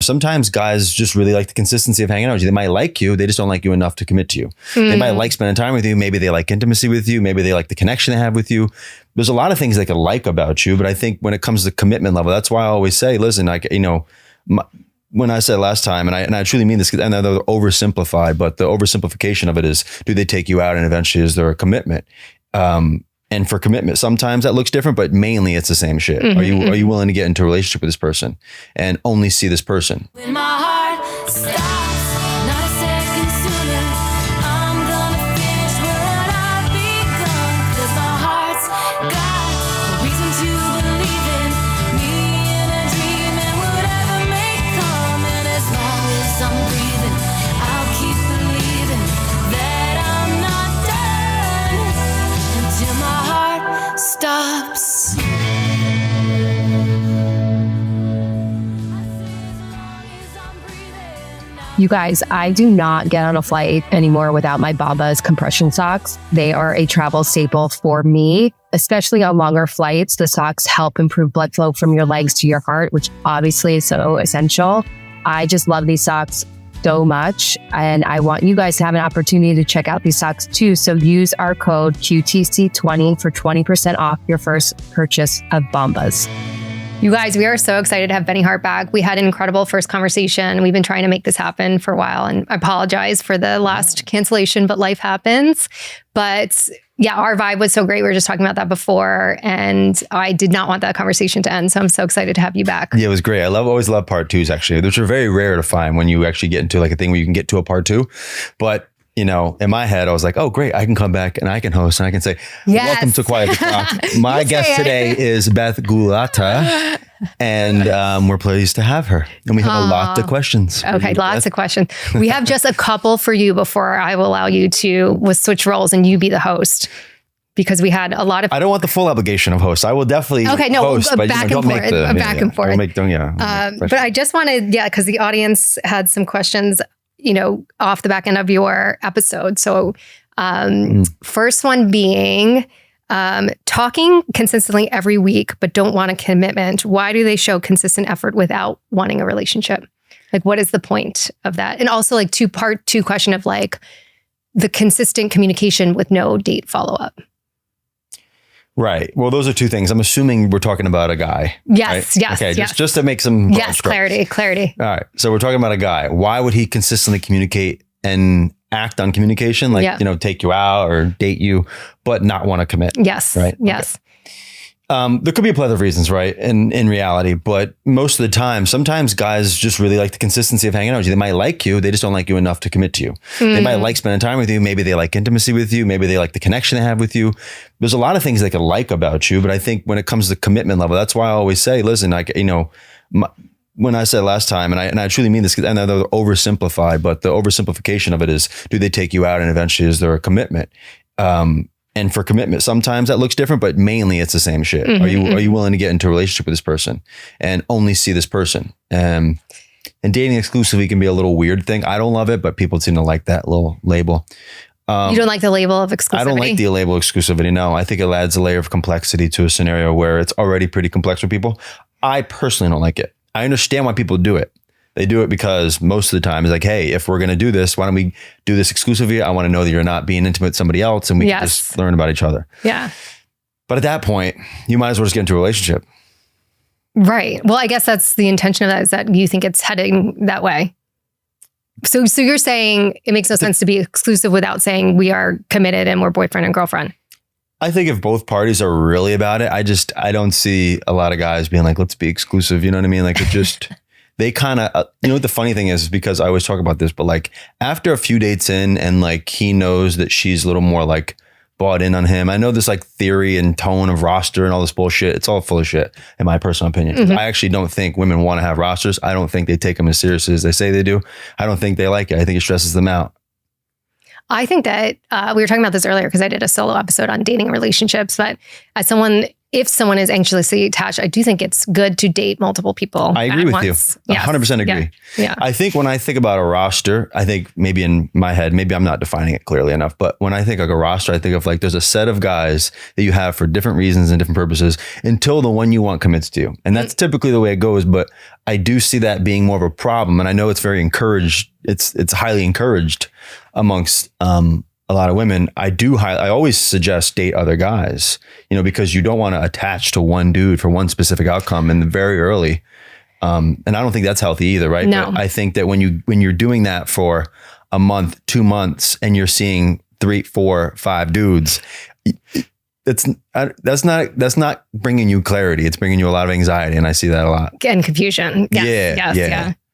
Sometimes guys just really like the consistency of hanging out with you. They might like you. They just don't like you enough to commit to you. They might like spending time with you. Maybe they like intimacy with you. Maybe they like the connection they have with you. There's a lot of things they could like about you. But I think when it comes to commitment level, that's why I always say, listen, when I said last time, and I truly mean this, and they're oversimplified, but the oversimplification of it is, do they take you out and eventually is there a commitment? And for commitment, sometimes that looks different, but mainly it's the same shit. Are you willing to get into a relationship with this person and only see this person? When my heart stops, not a second sooner, I'm gonna finish what I've begun. 'Cause my heart's got a reason to believe in me and a dream and whatever may come. And as long as I'm breathing, I'll keep believing that I'm not done until my heart stops. You guys, I do not get on a flight anymore without my Bombas compression socks. They are a travel staple for me, especially on longer flights. The socks help improve blood flow from your legs to your heart, which obviously is so essential. I just love these socks so much, and I want you guys to have an opportunity to check out these socks too. So use our code QTC20 for 20% off your first purchase of Bombas. You guys, we are so excited to have Benny Hart back. We had an incredible first conversation. We've been trying to make this happen for a while, and I apologize for the last cancellation, but life happens. But yeah, our vibe was so great. We were just talking about that before, and I did not want that conversation to end. So I'm so excited to have you back. Yeah, it was great. I always love part twos, actually, which are very rare to find when you actually get into like a thing where you can get to a part two. But in my head, I was like, oh, great. I can come back and I can host and I can say, yes. Welcome to Quiet to Talk. My guest today is Beth Gulata, and we're pleased to have her. And we have a lot of questions. Okay, lots of questions. We have just a couple for you before I will allow you to switch roles and you be the host. Because we had a lot of... I don't want the full obligation of host. I will definitely host, but back and forth. But I just wanted, because the audience had some questions, off the back end of your episode. So first one being talking consistently every week, but don't want a commitment. Why do they show consistent effort without wanting a relationship? Like, what is the point of that? And also like part two question of like the consistent communication with no date follow-up. Right. Well, those are two things. I'm assuming we're talking about a guy. Yes. Right? Yes. Okay. Yes. Just to make some clarity. All right. So we're talking about a guy. Why would he consistently communicate and act on communication? Like, take you out or date you, but not want to commit. Yes. Right. Yes. Okay. There could be a plethora of reasons, right? In reality, but most of the time, sometimes guys just really like the consistency of hanging out with you. They might like you. They just don't like you enough to commit to you. They might like spending time with you. Maybe they like intimacy with you. Maybe they like the connection they have with you. There's a lot of things they could like about you, but I think when it comes to commitment level, that's why I always say, listen, when I said last time, and I truly mean this, and they're oversimplified, but the oversimplification of it is, do they take you out and eventually is there a commitment? And for commitment, sometimes that looks different, but mainly it's the same shit. Are you willing to get into a relationship with this person and only see this person? And dating exclusively can be a little weird thing. I don't love it, but people seem to like that little label. You don't like the label of exclusivity? I don't like the label of exclusivity. No, I think it adds a layer of complexity to a scenario where it's already pretty complex for people. I personally don't like it. I understand why people do it. They do it because most of the time it's like, hey, if we're going to do this, why don't we do this exclusively? I want to know that you're not being intimate with somebody else and we can just learn about each other. Yeah. But at that point, you might as well just get into a relationship. Right. Well, I guess that's the intention of that, is that you think it's heading that way. So you're saying it makes no sense to be exclusive without saying we are committed and we're boyfriend and girlfriend. I think if both parties are really about it, I don't see a lot of guys being like, let's be exclusive. You know what I mean? Like it just... They kind of, what the funny thing is because I always talk about this, but like after a few dates in and like he knows that she's a little more like bought in on him. I know this like theory and tone of roster and all this bullshit. It's all full of shit in my personal opinion. I actually don't think women want to have rosters. I don't think they take them as seriously as they say they do. I don't think they like it. I think it stresses them out. I think that we were talking about this earlier because I did a solo episode on dating and relationships, but as someone if someone is anxiously attached, I do think it's good to date multiple people. I agree at with once. you. Yes. 100% agree. Yeah. I think when I think about a roster, I think maybe in my head, maybe I'm not defining it clearly enough, but when I think like a roster, I think of like there's a set of guys that you have for different reasons and different purposes until the one you want commits to you. And that's typically the way it goes. But I do see that being more of a problem. And I know it's very encouraged. It's highly encouraged amongst a lot of women. I always suggest date other guys, because you don't want to attach to one dude for one specific outcome in the very early. And I don't think that's healthy either, right? No. But I think that when you're doing that for a month, 2 months, and you're seeing 3, 4, 5 dudes, that's not bringing you clarity. It's bringing you a lot of anxiety, and I see that a lot. And confusion. Yes,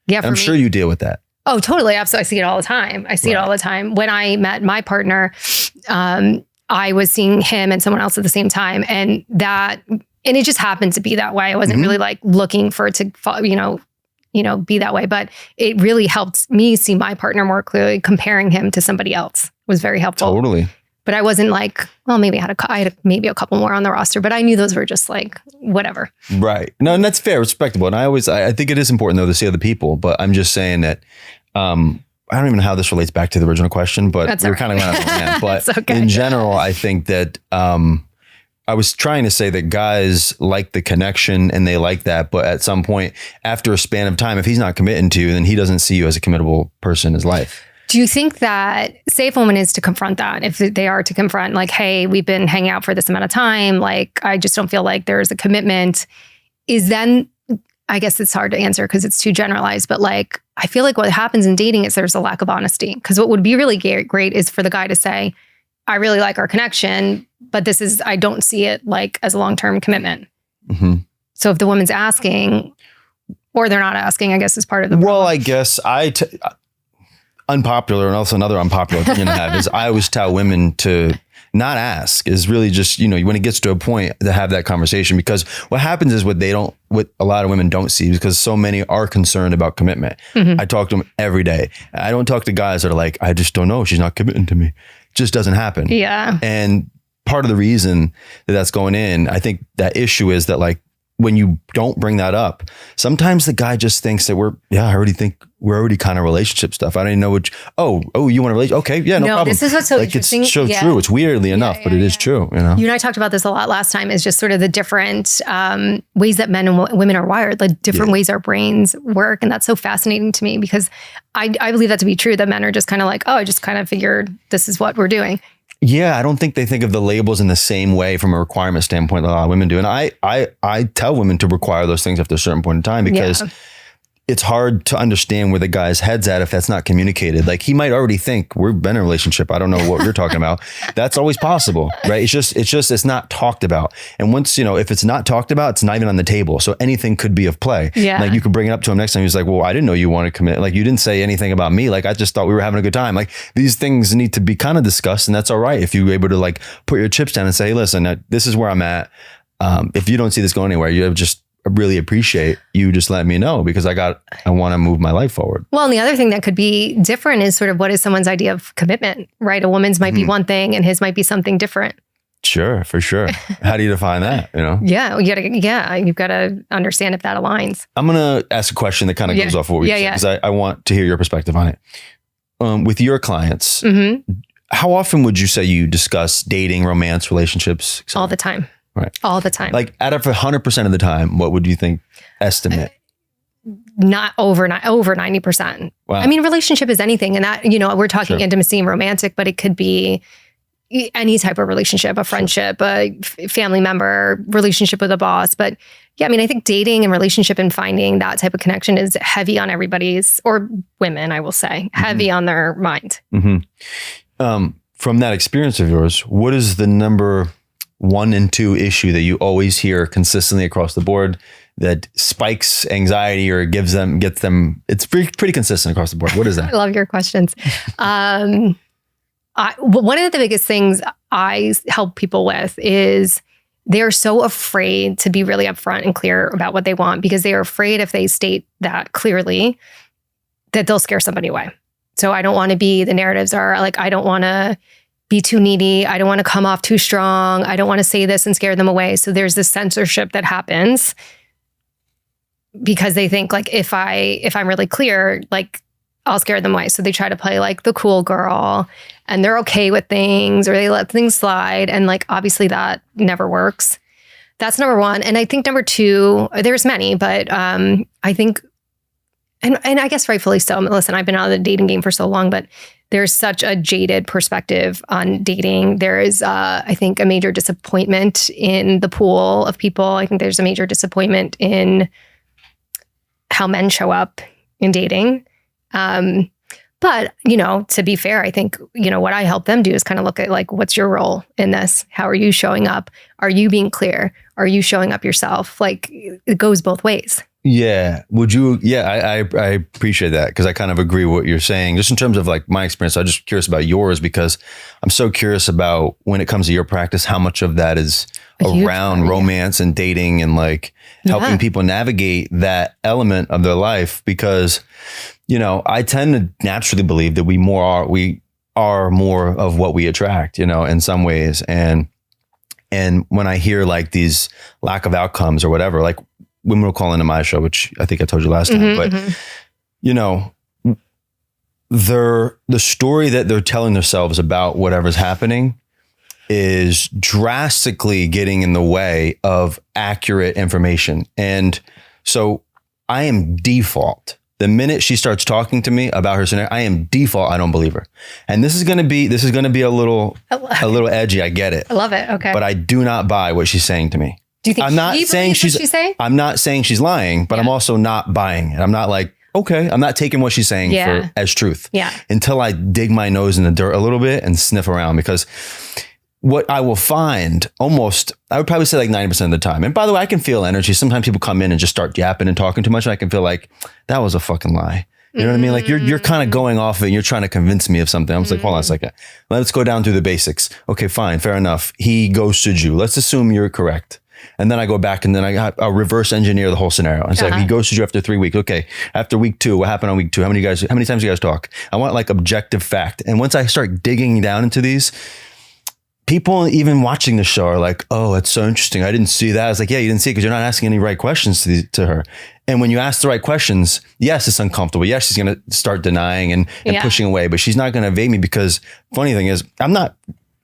yeah. I'm sure you deal with that. Oh, totally. Absolutely. I see it all the time. It all the time. When I met my partner, I was seeing him and someone else at the same time. And it just happened to be that way. I wasn't really like looking for it to, be that way, but it really helped me see my partner more clearly. Comparing him to somebody else was very helpful. Totally. But I wasn't like, well, maybe I had maybe a couple more on the roster, but I knew those were just like, whatever. Right. No, and that's fair, respectable. And I think it is important though to see other people, but I'm just saying that, I don't even know how this relates back to the original question, but we're kind of going to land. But okay. In general, I think that, I was trying to say that guys like the connection and they like that, but at some point after a span of time, if he's not committing to you, then he doesn't see you as a committable person in his life. Do you think that, say if a woman is to confront that, if they are to confront like, hey, we've been hanging out for this amount of time, like, I just don't feel like there's a commitment, is then, I guess it's hard to answer because it's too generalized, but like, I feel like what happens in dating is there's a lack of honesty. Because what would be really great is for the guy to say, I really like our connection, but I don't see it like as a long-term commitment. Mm-hmm. So if the woman's asking, or they're not asking, I guess is part of the problem. Well, I guess unpopular, and also another unpopular opinion I have is I always tell women to not ask, is really just, when it gets to a point to have that conversation, because what happens is what a lot of women don't see, because so many are concerned about commitment. Mm-hmm. I talk to them every day. I don't talk to guys that are like, I just don't know. She's not committing to me. It just doesn't happen. Yeah. And part of the reason that that's going in, I think that issue is that like, when you don't bring that up, sometimes the guy just thinks that we're already kind of relationship stuff. I don't even know you want a relationship? Okay. Yeah, no problem. This is what's so like, interesting. It's so true. It's weirdly enough, but it is true. You know? You and I talked about this a lot last time, is just sort of the different ways that men and women are wired, like different ways our brains work. And that's so fascinating to me, because I believe that to be true, that men are just kind of like, I just kind of figured this is what we're doing. Yeah, I don't think they think of the labels in the same way from a requirement standpoint that a lot of women do. And I tell women to require those things after a certain point in time, because it's hard to understand where the guy's head's at if that's not communicated. Like, he might already think we've been in a relationship. I don't know what you're talking about. That's always possible, right? It's not talked about. And once, if it's not talked about, it's not even on the table. So anything could be of play. Yeah. Like, you could bring it up to him next time. He's like, well, I didn't know you wanted to commit. Like, you didn't say anything about me. Like, I just thought we were having a good time. Like, these things need to be kind of discussed, and that's all right. If you're able to like put your chips down and say, hey, listen, this is where I'm at. If you don't see this going anywhere, you just really appreciate you just let me know, because I want to move my life forward. Well, and the other thing that could be different is sort of, what is someone's idea of commitment, right? A woman's might be one thing and his might be something different. Sure, for sure. How do you define that? Yeah, you've got to understand if that aligns. I'm going to ask a question that kind of goes off of what we said, because I want to hear your perspective on it. With your clients, how often would you say you discuss dating, romance, relationships, etc.? All the time. Right. All the time. Like, out of 100% of the time, what would you think estimate? Not over 90%. Wow. I mean, relationship is anything. And that, we're talking intimacy and romantic, but it could be any type of relationship, a friendship, a family member, relationship with a boss. But yeah, I mean, I think dating and relationship and finding that type of connection is heavy on everybody's, or women, I will say, heavy on their mind. Mm-hmm. From that experience of yours, what is the number 1 and 2 issue that you always hear consistently across the board that spikes anxiety or gets them, it's pretty consistent across the board? What is that? I love your questions. One of the biggest things I help people with is they're so afraid to be really upfront and clear about what they want, because they are afraid if they state that clearly that they'll scare somebody away. So I don't want to be, the narratives are like, I don't want to be too needy. I don't want to come off too strong. I don't want to say this and scare them away. So there's this censorship that happens because they think like if I'm really clear, like I'll scare them away. So they try to play like the cool girl and they're okay with things or they let things slide. And like, obviously that never works. That's number one. And I think number two, there's many, but I think, and I guess rightfully so. Listen, I've been out of the dating game for so long, but there's such a jaded perspective on dating. There is, I think, a major disappointment in the pool of people. I think there's a major disappointment in how men show up in dating. But, you know, to be fair, I think, you know, what I help them do is kind of look at like, what's your role in this? How are you showing up? Are you being clear? Are you showing up yourself? Like it goes both ways. Yeah. Would you? Yeah, I appreciate that because I kind of agree with what you're saying. Just in terms of like my experience, I'm just curious about yours because I'm so curious about when it comes to your practice, how much of that is around romance and dating and like helping people navigate that element of their life. Because, you know, I tend to naturally believe that we are more of what we attract, you know, in some ways. And when I hear like these lack of outcomes or whatever, like women will call into my show, which I think I told you last time, but you know, the story that they're telling themselves about whatever's happening is drastically getting in the way of accurate information. And so I am default. The minute she starts talking to me about her scenario, I am default. I don't believe her. And this is going to be a little edgy. I get it. I love it. Okay. But I do not buy what she's saying to me. Do you think I'm not saying she's saying? I'm not saying she's lying, but I'm also not buying it. I'm not like, okay, I'm not taking what she's saying as truth. Yeah. Until I dig my nose in the dirt a little bit and sniff around, because what I will find I would probably say like 90% of the time. And by the way, I can feel energy. Sometimes people come in and just start yapping and talking too much. And I can feel like that was a fucking lie. You know what I mean? Like you're kind of going off of it and you're trying to convince me of something. I was like, hold on a second. Let's go down through the basics. Okay, fine. Fair enough. He ghosted you. Let's assume you're correct. And then I go back and then I'll reverse engineer the whole scenario and say, he ghosted you after 3 weeks. Okay. After week 2, what happened on week 2? How many times you guys talk? I want like objective fact. And once I start digging down into these, people even watching the show are like, oh, that's so interesting. I didn't see that. I was like, yeah, you didn't see it because you're not asking any right questions to her. And when you ask the right questions, yes, it's uncomfortable. Yes, she's going to start denying and pushing away, but she's not going to evade me because funny thing is I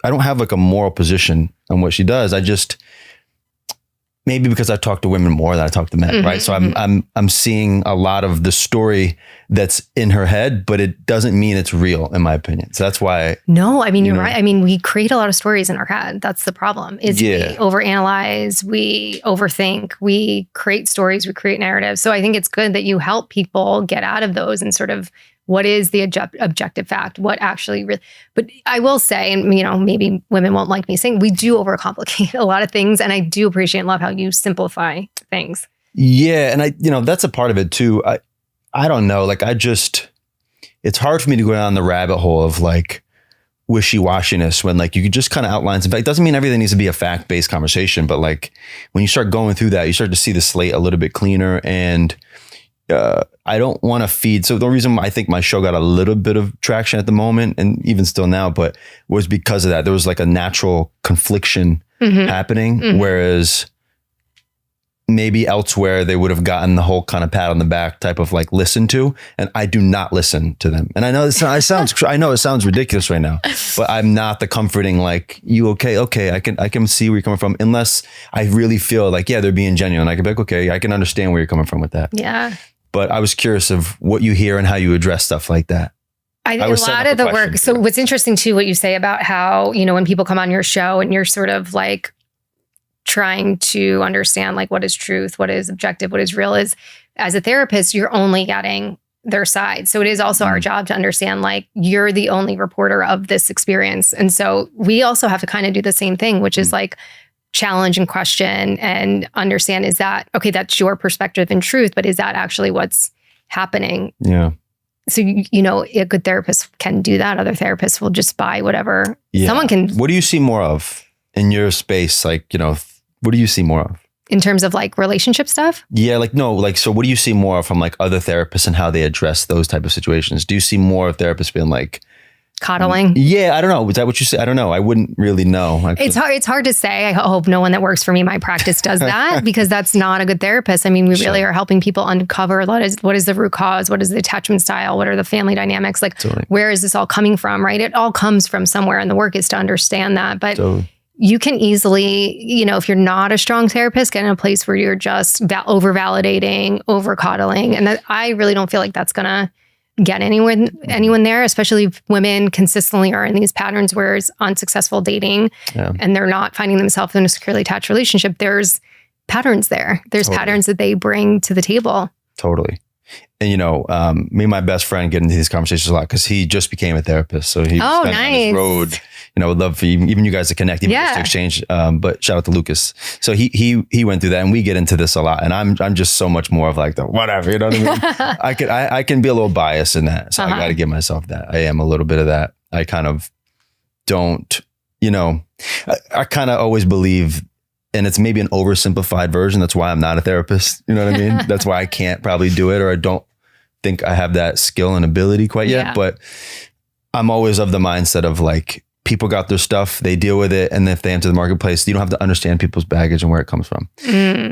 don't have like a moral position on what she does. I just, maybe because I talk to women more than I talk to men, right? So I'm seeing a lot of the story that's in her head, but it doesn't mean it's real, in my opinion. So that's why. No, I mean you're right. I mean we create a lot of stories in our head. That's the problem. Is we overanalyze, we overthink, we create stories, we create narratives. So I think it's good that you help people get out of those and sort of what is the objective fact? What actually really, but I will say, and you know, maybe women won't like me saying, we do overcomplicate a lot of things. And I do appreciate and love how you simplify things. Yeah. And that's a part of it too. I don't know. Like it's hard for me to go down the rabbit hole of like wishy-washiness when like you could just kind of outline some fact. It doesn't mean everything needs to be a fact-based conversation, but like when you start going through that, you start to see the slate a little bit cleaner. And I don't want to feed. So the reason I think my show got a little bit of traction at the moment and even still now, but was because of that. There was like a natural confliction happening. Whereas maybe elsewhere they would have gotten the whole kind of pat on the back type of like listen to. And I do not listen to them. And I know I know it sounds ridiculous right now, but I'm not the comforting, like, you okay? Okay. I can see where you're coming from, unless I really feel like, yeah, they're being genuine. I can be like, okay, I can understand where you're coming from with that. Yeah. But I was curious of what you hear and how you address stuff like that. I think a lot of the work. So what's interesting too, what you say about how, when people come on your show and you're sort of like trying to understand like what is truth, what is objective, what is real, is as a therapist, you're only getting their side. So it is also our job to understand like you're the only reporter of this experience. And so we also have to kind of do the same thing, which is like challenge and question and understand, is that, okay, that's your perspective and truth, but is that actually what's happening? Yeah. So, a good therapist can do that. Other therapists will just buy whatever someone can. What do you see more of in your space? Like, what do you see more of? In terms of like relationship stuff? Yeah, so what do you see more from like other therapists and how they address those type of situations? Do you see more of therapists being like, Coddling. Yeah, I don't know. Was that what you said? I don't know. I wouldn't really know. It's hard to say. I hope no one that works for me, my practice does that because that's not a good therapist. I mean, we really are helping people uncover what is the root cause? What is the attachment style? What are the family dynamics? Like, where is this all coming from, right? It all comes from somewhere, and the work is to understand that. But you can easily, if you're not a strong therapist, get in a place where you're just over-validating, over-coddling. And I really don't feel like that's going to get anyone there, especially if women consistently are in these patterns where it's unsuccessful dating and they're not finding themselves in a securely attached relationship. There's patterns there. There's patterns that they bring to the table. Totally. And, me and my best friend get into these conversations a lot because he just became a therapist. So he's on his road. Would love for even you guys to connect, even just to exchange. But shout out to Lucas. So he went through that, and we get into this a lot. And I'm just so much more of like the whatever, you know what I mean? I can be a little biased in that. So I got to give myself that. I am a little bit of that. I kind of don't, I kind of always believe, and it's maybe an oversimplified version. That's why I'm not a therapist. You know what I mean? That's why I can't probably do it, or I don't think I have that skill and ability quite yet. But I'm always of the mindset of like, people got their stuff, they deal with it. And if they enter the marketplace, you don't have to understand people's baggage and where it comes from.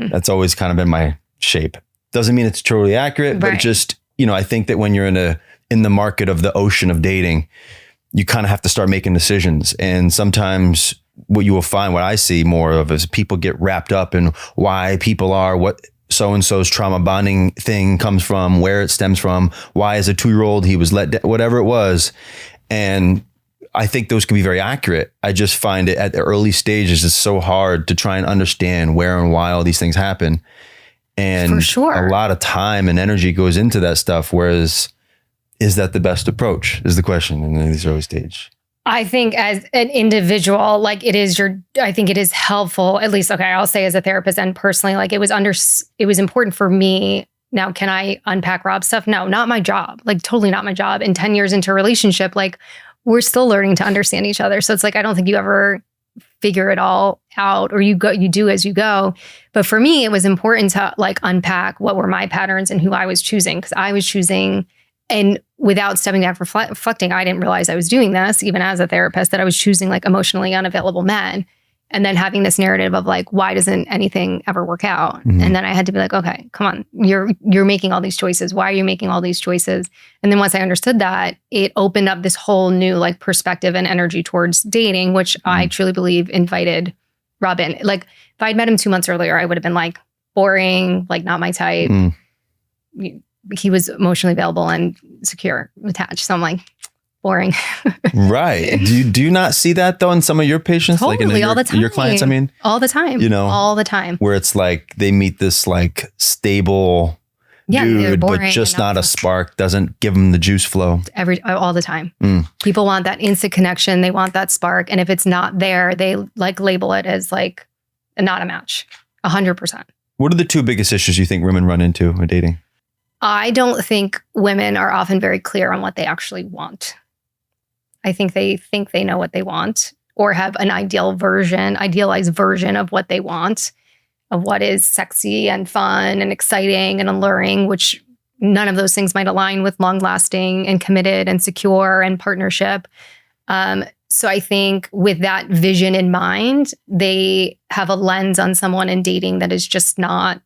That's always kind of been my shape. Doesn't mean it's totally accurate, but just, I think that when you're in the market of the ocean of dating, you kind of have to start making decisions. And sometimes what you will find, what I see more of is people get wrapped up in why people are, what so-and-so's trauma bonding thing comes from, where it stems from, why as a 2-year-old he was let down, whatever it was. And I think those can be very accurate. I just find it at the early stages, it's so hard to try and understand where and why all these things happen. And a lot of time and energy goes into that stuff. Whereas, is that the best approach is the question in these early stage. I think as an individual, like I think it is helpful, at least, I'll say as a therapist and personally, like it was important for me. Now, can I unpack Rob's stuff? No, not my job. Like totally not my job. And 10 years into a relationship, like we're still learning to understand each other. So it's like, I don't think you ever figure it all out, or you do as you go. But for me, it was important to like unpack what were my patterns and who I was choosing, because I was choosing, and without stepping back, reflecting, I didn't realize I was doing this, even as a therapist, that I was choosing like emotionally unavailable men. And then having this narrative of like, why doesn't anything ever work out? And then I had to be like, okay, come on, you're making all these choices. Why are you making all these choices? And then once I understood that, it opened up this whole new like perspective and energy towards dating, which I truly believe invited Rob in. Like if I'd met him 2 months earlier, I would have been like boring, like not my type. He was emotionally available and secure, attached. So I'm like, boring. Right. Do you not see that though in some of your patients? Totally, like in all the time. Your clients, I mean? All the time. All the time. Where it's like they meet this like stable dude, but just not a spark, doesn't give them the juice flow. All the time. People want that instant connection. They want that spark. And if it's not there, they like label it as like not a match. 100%. What are the 2 biggest issues you think women run into in dating? I don't think women are often very clear on what they actually want. I think they know what they want, or have an idealized version of what they want, of what is sexy and fun and exciting and alluring, which none of those things might align with long-lasting and committed and secure and partnership. So I think with that vision in mind, they have a lens on someone in dating that is just not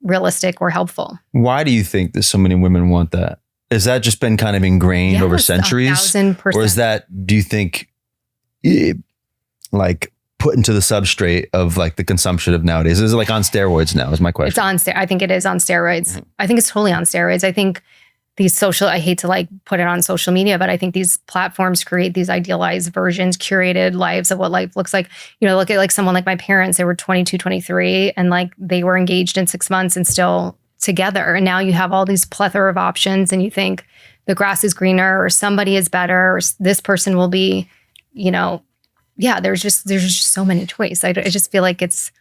realistic or helpful. Why do you think that so many women want that? Has that just been kind of ingrained over centuries? 1,000%. Or is that, do you think, like put into the substrate of like the consumption of nowadays? Is it like on steroids now is my question. It's on I think it is on steroids. I think it's totally on steroids. I think these I hate to like put it on social media, but I think these platforms create these idealized versions, curated lives of what life looks like. Look at like someone like my parents, they were 22, 23, and like they were engaged in 6 months and still together. And now you have all these plethora of options, and you think the grass is greener, or somebody is better, or this person will be, there's just so many choices. I just feel like it's,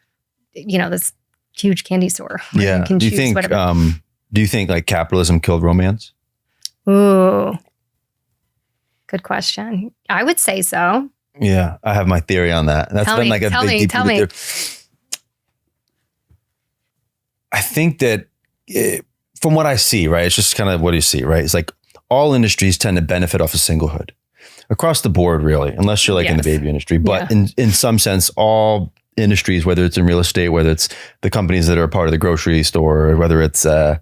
this huge candy store. Yeah. You can choose whatever. Do you think like capitalism killed romance? Ooh, good question. I would say so. Yeah, I have my theory on that. That's been like a big tell me. I think that from what I see, right, it's just kind of what you see, right? It's like all industries tend to benefit off of singlehood. across the board, really, unless you're like in the baby industry. But in some sense, all industries, whether it's in real estate, whether it's the companies that are a part of the grocery store, or whether it's the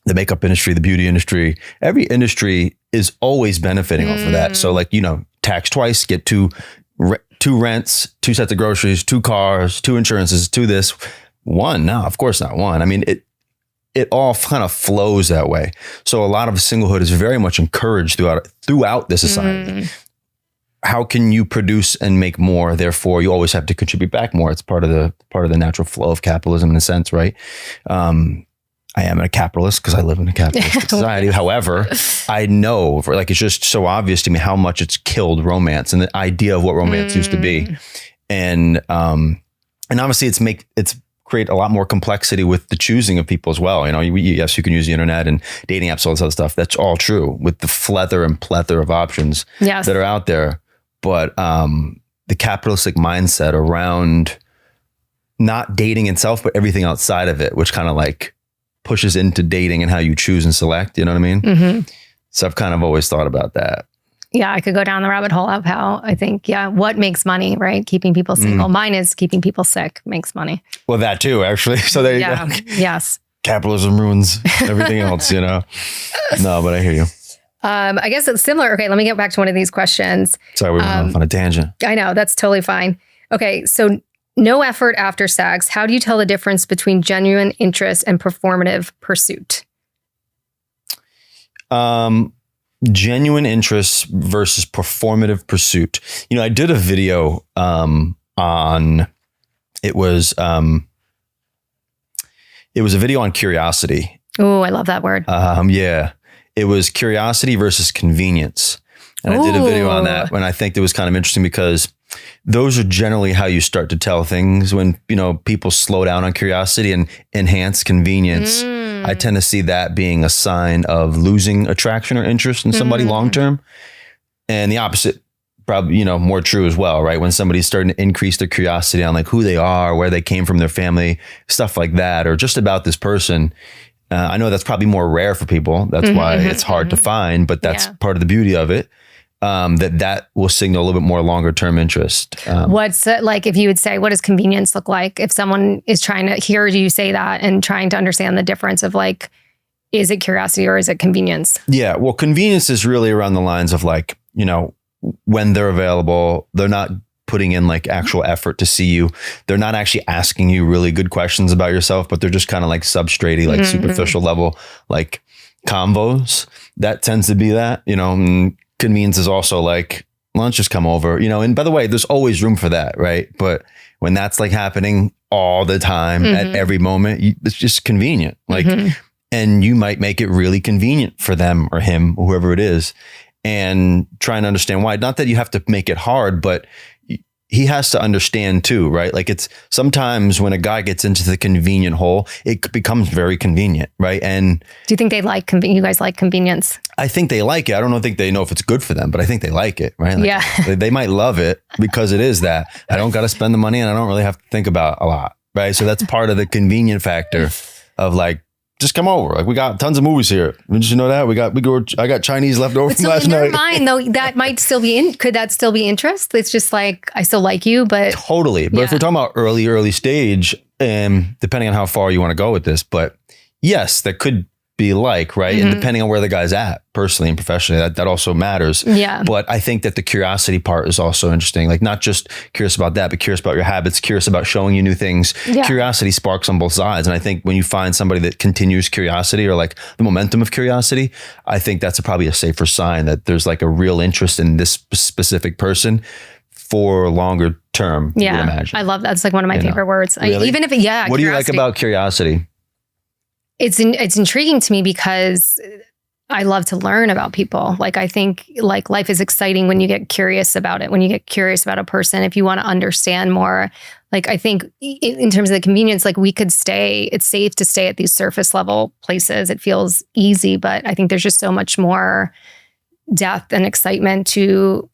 makeup industry, the beauty industry, every industry is always benefiting off of that. So like, tax twice, get two rents, 2 sets of groceries, 2 cars, 2 insurances, 2 this, 1. No, of course not 1. I mean, it all kind of flows that way. So a lot of singlehood is very much encouraged throughout the society. How can you produce and make more? Therefore, you always have to contribute back more. It's part of the natural flow of capitalism in a sense, right? I am a capitalist because I live in a capitalistic society. However, I know, it's just so obvious to me how much it's killed romance and the idea of what romance used to be, and obviously it's create a lot more complexity with the choosing of people as well. Yes, you can use the internet and dating apps, all this other stuff. That's all true with the plethora of options that are out there. But the capitalistic mindset around not dating itself, but everything outside of it, which kind of like pushes into dating and how you choose and select, you know what I mean? So I've kind of always thought about that. Yeah, I could go down the rabbit hole of how I think, what makes money, right? Keeping people single. Mine is keeping people sick makes money. Well, that too, actually. So there you go. Yes. Capitalism ruins everything else, No, but I hear you. I guess it's similar. Okay, let me get back to one of these questions. Sorry, we went off on a tangent. I know, that's totally fine. Okay, so no effort after sex. How do you tell the difference between genuine interest and performative pursuit? Genuine interest versus performative pursuit. I did a video on, it was a video on curiosity. Oh, I love that word. Yeah. It was curiosity versus convenience. And I did a video on that, and I think it was kind of interesting because those are generally how you start to tell things when, people slow down on curiosity and enhance convenience. I tend to see that being a sign of losing attraction or interest in somebody long-term. And the opposite, probably, more true as well, right? When somebody's starting to increase their curiosity on like who they are, where they came from, their family, stuff like that, or just about this person. I know that's probably more rare for people. That's why it's hard to find, but that's part of the beauty of it. That will signal a little bit more longer term interest. What's like, if you would say, what does convenience look like? If someone is trying to hear you say that and trying to understand the difference of like, is it curiosity or is it convenience? Yeah. Well, convenience is really around the lines of like, when they're available, they're not putting in like actual effort to see you. They're not actually asking you really good questions about yourself, but they're just kind of like substratey, like superficial level, like convos. That tends to be that, and convenience is also like lunch just come over, and by the way, there's always room for that. Right. But when that's like happening all the time at every moment, it's just convenient. Like, and you might make it really convenient for them or him, whoever it is, and trying to understand why. Not that you have to make it hard, but he has to understand too, right? Like it's sometimes when a guy gets into the convenient hole, it becomes very convenient, right? And do you think they like you guys like convenience? I think they like it. I don't think they know if it's good for them, but I think they like it, right? Like they might love it because it is that I don't got to spend the money and I don't really have to think about a lot, right? So that's part of the convenient factor of like, just come over. Like we got tons of movies here. Did you know that? I got Chinese left over from last night. In your mind, though, that might still be could that still be interest? It's just like, I still like you, but. Totally. But if we're talking about early stage, depending on how far you want to go with this, but yes, that could be like, right? And depending on where the guy's at personally and professionally, that also matters. Yeah. But I think that the curiosity part is also interesting. Like not just curious about that, but curious about your habits, curious about showing you new things. Yeah. Curiosity sparks on both sides. And I think when you find somebody that continues curiosity or like the momentum of curiosity, I think that's probably a safer sign that there's like a real interest in this specific person for longer term. Yeah. I love that. It's like one of my favorite words. Really? Even if, what do you like about curiosity? It's intriguing to me because I love to learn about people. Like I think like life is exciting when you get curious about it, when you get curious about a person, if you want to understand more. Like I think in terms of the convenience, like it's safe to stay at these surface level places. It feels easy, but I think there's just so much more depth and excitement to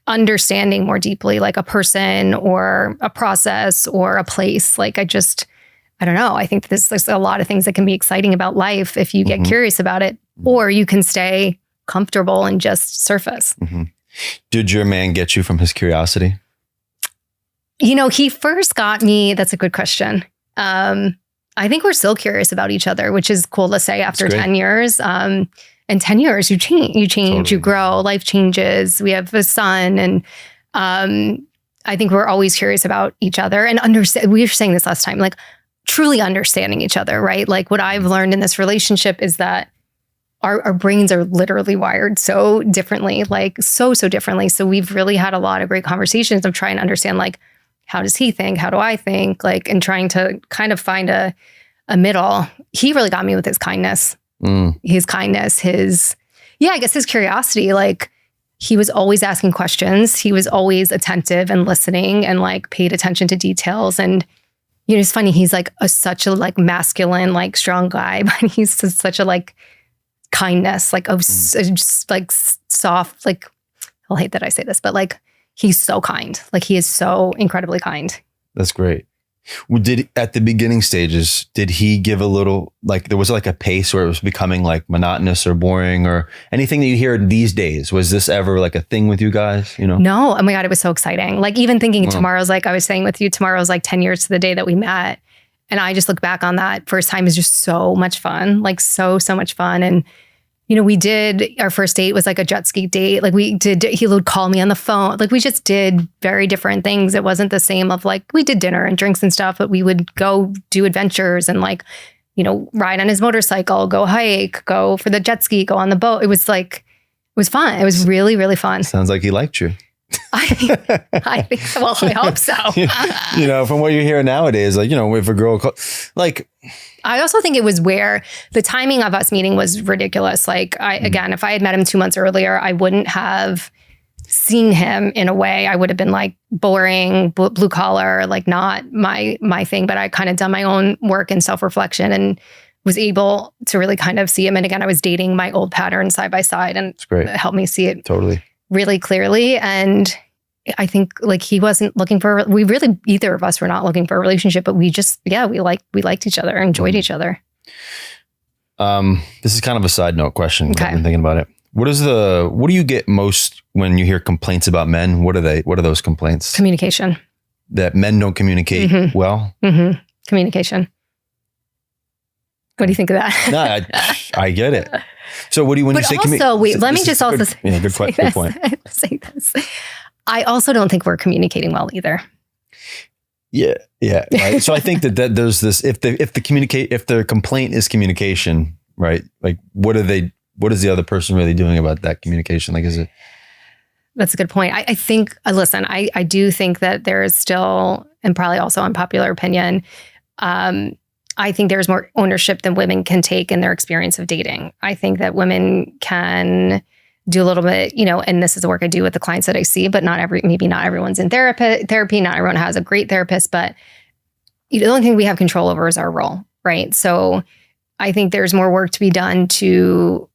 understanding more deeply, like a person or a process or a place. Like I don't know. I think there's a lot of things that can be exciting about life if you get curious about it, or you can stay comfortable and just surface. Did your man get you from his curiosity? He first got me. That's a good question. I think we're still curious about each other, which is cool to say after 10 years. In 10 years, you change, Totally. you grow, life changes. We have a son. And I think we're always curious about each other and understand. We were saying this last time, like truly understanding each other, right? Like what I've learned in this relationship is that our brains are literally wired so differently, like so differently. So we've really had a lot of great conversations of trying to understand, like, how does he think? How do I think? Like, and trying to kind of find a middle. He really got me with his kindness. His kindness, I guess his curiosity. Like, he was always asking questions. He was always attentive and listening and like paid attention to details. And, it's funny. He's like such a like masculine, like strong guy, but he's just such a like kindness, like just like soft, like, I'll hate that I say this, but like, he's so kind. Like he is so incredibly kind. That's great. Well, at the beginning stages, did he give a little, like there was like a pace where it was becoming like monotonous or boring or anything that you hear these days? Was this ever like a thing with you guys? No. Oh my God, it was so exciting. Like even thinking tomorrow's like, I was saying with you, tomorrow's like 10 years to the day that we met. And I just look back on that first time is just so much fun, like so much fun. And we did, our first date was like a jet ski date. Like he would call me on the phone. Like we just did very different things. It wasn't the same of like, we did dinner and drinks and stuff, but we would go do adventures and like, ride on his motorcycle, go hike, go for the jet ski, go on the boat. It was fun. It was really, really fun. Sounds like he liked you. I think, well, I hope so. From what you hear nowadays, like, if a girl, like, I also think it was where the timing of us meeting was ridiculous. Like again, if I had met him 2 months earlier, I wouldn't have seen him in a way. I would have been like boring, blue collar, like not my thing, but I kind of done my own work and self-reflection and was able to really kind of see him. And again, I was dating my old pattern side by side and it helped me see it totally really clearly. And I think like he wasn't looking for, either of us were not looking for a relationship, but we just, we liked each other, enjoyed each other. This is kind of a side note question. Okay. I've been thinking about it. What do you get most when you hear complaints about men? What are those complaints? Communication. That men don't communicate well? Mm-hmm. Communication. What do you think of that? No, I get it. So what do you, when but you say also, wait, let me just also good point. Say this. I also don't think we're communicating well either. Yeah. Right. So I think that there's this, if the complaint is communication, right? Like what is the other person really doing about that communication? Like, is it? That's a good point. I think, listen, I do think that there is still, and probably also unpopular opinion, I think there's more ownership than women can take in their experience of dating. I think that women can do a little bit, and this is the work I do with the clients that I see, but maybe not everyone's in therapy. Not everyone has a great therapist, but the only thing we have control over is our role, right? So I think there's more work to be done to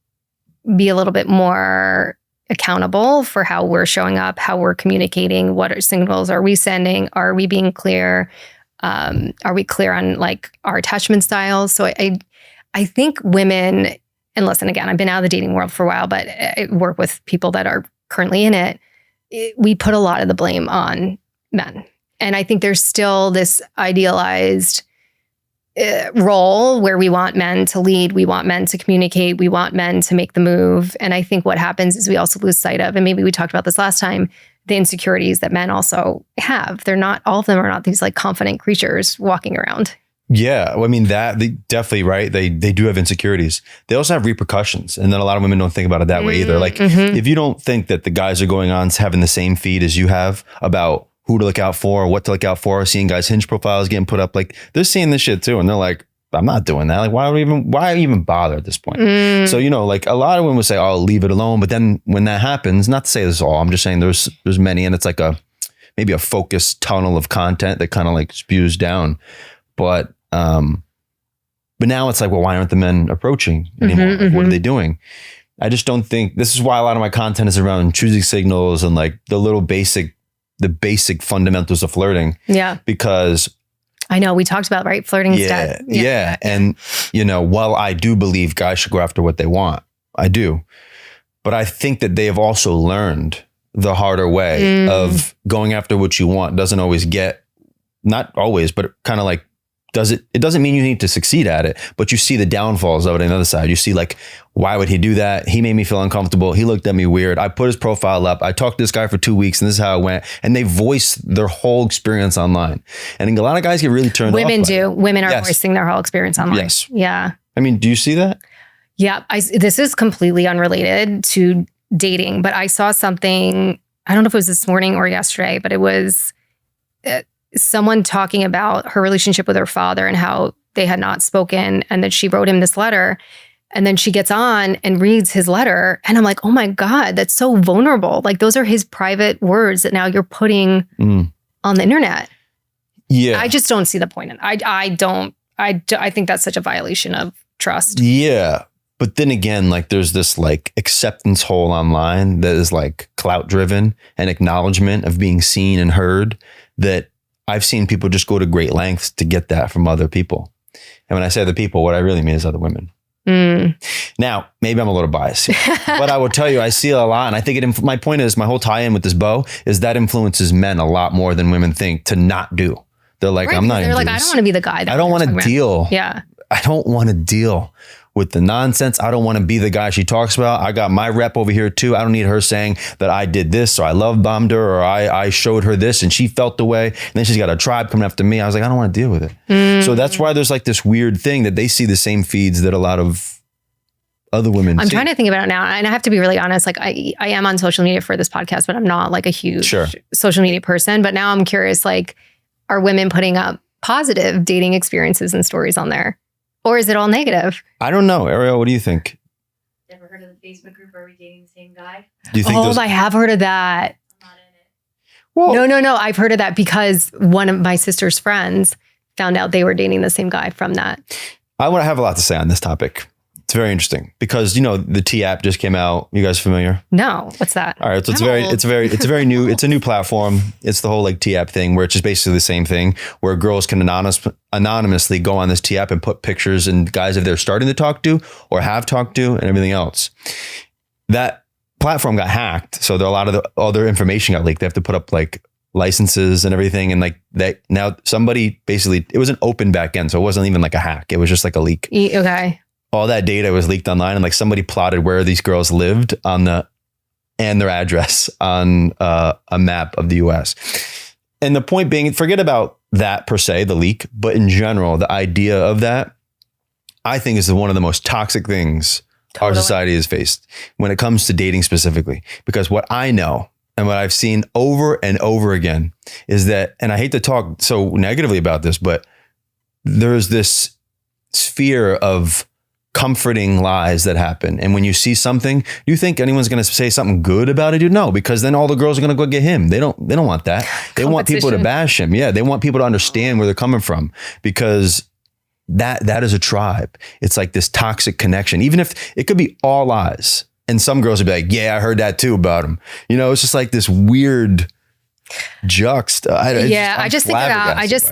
be a little bit more accountable for how we're showing up, how we're communicating, what signals are we sending? Are we being clear? Are we clear on like our attachment styles? So I think women, and listen, again, I've been out of the dating world for a while, but I work with people that are currently in it. We put a lot of the blame on men. And I think there's still this idealized role where we want men to lead, we want men to communicate, we want men to make the move. And I think what happens is we also lose sight of, and maybe we talked about this last time, the insecurities that men also have. All of them are not these like confident creatures walking around. Yeah. Well, I mean, they definitely, right. They do have insecurities. They also have repercussions. And then a lot of women don't think about it that way either. Like if you don't think that the guys are going on having the same feed as you have about who to look out for, what to look out for, seeing guys' Hinge profiles getting put up, like they're seeing this shit too. And they're like, I'm not doing that. Like, why even bother at this point? So, like a lot of women would say, oh, leave it alone. But then when that happens, not to say this is all, I'm just saying there's many, and it's like maybe a focused tunnel of content that kind of like spews down. But now it's like, well, why aren't the men approaching anymore? Like, what are they doing? I just don't think, this is why a lot of my content is around choosing signals and like the basic fundamentals of flirting. Yeah. Because I know we talked about, right? Flirting instead. Yeah. And, while I do believe guys should go after what they want, I do. But I think that they have also learned the harder way of going after what you want doesn't always get, not always, but kind of like, it doesn't mean you need to succeed at it, but you see the downfalls of it on the other side. You see like, why would he do that? He made me feel uncomfortable. He looked at me weird. I put his profile up. I talked to this guy for 2 weeks and this is how it went. And they voice their whole experience online. And a lot of guys get really turned off. Women do. Women are Yes. voicing their whole experience online. Yes. Yeah. I mean, do you see that? Yeah. This is completely unrelated to dating, but I saw something, I don't know if it was this morning or yesterday, but it was someone talking about her relationship with her father and how they had not spoken and that she wrote him this letter. And then she gets on and reads his letter. And I'm like, oh my God, that's so vulnerable. Like those are his private words that now you're putting on the internet. Yeah. I just don't see the point in it. I think that's such a violation of trust. Yeah. But then again, like there's this like acceptance hole online that is like clout driven and acknowledgement of being seen and heard, that I've seen people just go to great lengths to get that from other people. And when I say other people, what I really mean is other women. Now, maybe I'm a little biased here, but I will tell you, I see it a lot. And I think my point is, my whole tie-in with this bow is that influences men a lot more than women think to not do. They're like, Right, I'm not they're gonna like, do I this. don't want to be the guy. That I don't want to talking about. deal. Yeah. I don't want to deal with the nonsense. I don't want to be the guy she talks about. I got my rep over here too. I don't need her saying that I did this or I love bombed her or I showed her this and she felt the way. And then she's got a tribe coming after me. I was like, I don't want to deal with it. So that's why there's like this weird thing that they see the same feeds that a lot of other women I'm see. trying to think about it now. And I have to be really honest. Like I am on social media for this podcast, but I'm not like a huge social media person. But now I'm curious, like, are women putting up positive dating experiences and stories on there? Or is it all negative? I don't know. Ariel, what do you think? Never heard of the Facebook group Are We Dating the Same Guy? Do you think I have heard of that. I'm not in it. Well, No. I've heard of that because one of my sister's friends found out they were dating the same guy from that. I want to have a lot to say on this topic. It's very interesting because, you know, the T app just came out. You guys familiar? No, what's that? All right. So it's I'm old. a very new, it's a new platform. It's the whole like T app thing where it's just basically the same thing where girls can anonymously go on this T app and put pictures and guys if they're starting to talk to or have talked to and everything else. That platform got hacked. So a lot of all their information got leaked. They have to put up like licenses and everything. And like that now somebody basically, it was an open back end. So it wasn't even like a hack. It was just like a leak. Okay. All that data was leaked online and like somebody plotted where these girls lived and their address on a map of the US. And the point being, forget about that per se, the leak, but in general, the idea of that, I think is one of the most toxic things our society has faced when it comes to dating specifically. Because what I know and what I've seen over and over again is that, and I hate to talk so negatively about this, but there's this sphere of comforting lies that happen. And when you see something, you think anyone's going to say something good about it? You know, because then all the girls are going to go get him. They don't want that. They want people to bash him. Yeah. They want people to understand where they're coming from because that is a tribe. It's like this toxic connection, even if it could be all lies. And some girls would be like, yeah, I heard that too about him. You know, it's just like this weird I just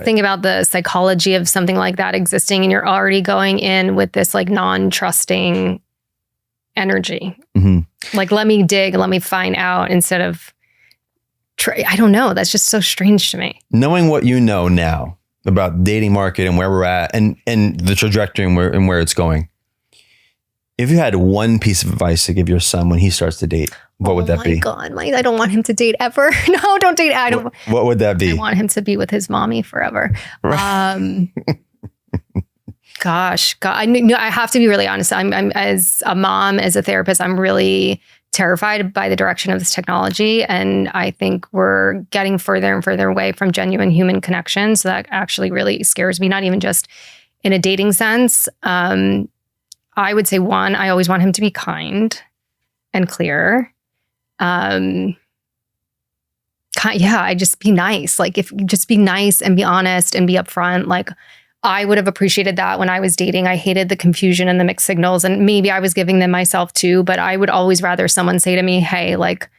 think about the psychology of something like that existing, and you're already going in with this like non-trusting energy. Like, let me dig, let me find out instead of I don't know. That's just so strange to me. Knowing what you know now about the dating market and where we're at and the trajectory and where it's going. If you had one piece of advice to give your son when he starts to date, what would that be? Oh my God, I don't want him to date ever. No, don't date. What would that be? I want him to be with his mommy forever. Gosh, I have to be really honest. I'm as a mom, as a therapist, I'm really terrified by the direction of this technology. And I think we're getting further and further away from genuine human connection. So that actually really scares me, not even just in a dating sense. I would say one, I always want him to be kind and clear. I just be nice. Like if you just be nice and be honest and be upfront, like I would have appreciated that when I was dating. I hated the confusion and the mixed signals, and maybe I was giving them myself too, but I would always rather someone say to me, hey, like,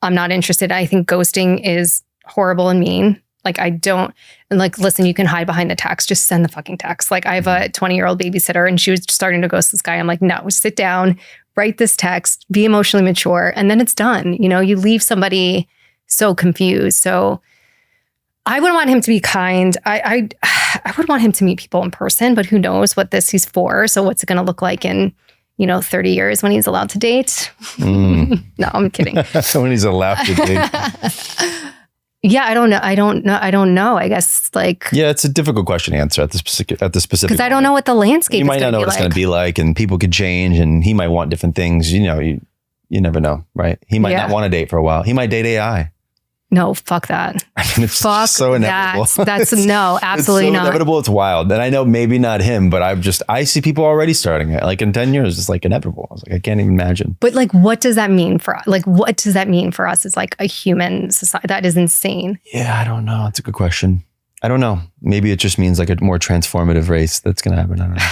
I'm not interested. I think ghosting is horrible and mean. Like, I don't, and like, listen, you can hide behind the text. Just send the fucking text. Like, I have a 20-year-old babysitter and she was starting to ghost this guy. I'm like, no, sit down, write this text, be emotionally mature, and then it's done. You know, you leave somebody so confused. So I would want him to be kind. I would want him to meet people in person, but who knows what he's for. So what's it going to look like in, 30 years when he's allowed to date? No, I'm kidding. When he's allowed to date. Yeah, I don't know. I guess yeah, it's a difficult question to answer at this specific. Because I don't know what the landscape. You might not know what it's going to be like, and people could change, and he might want different things. You never know, right? He might not want to date for a while. He might date AI. No, fuck that. I mean, it's so inevitable. That's no, absolutely it's so not. Inevitable. It's wild. And I know maybe not him, but I see people already starting it. Like in 10 years, it's like inevitable. I was like, I can't even imagine. But what does that mean for us? What does that mean for us as a human society? That is insane. Yeah, I don't know. It's a good question. I don't know. Maybe it just means a more transformative race that's going to happen. I don't know.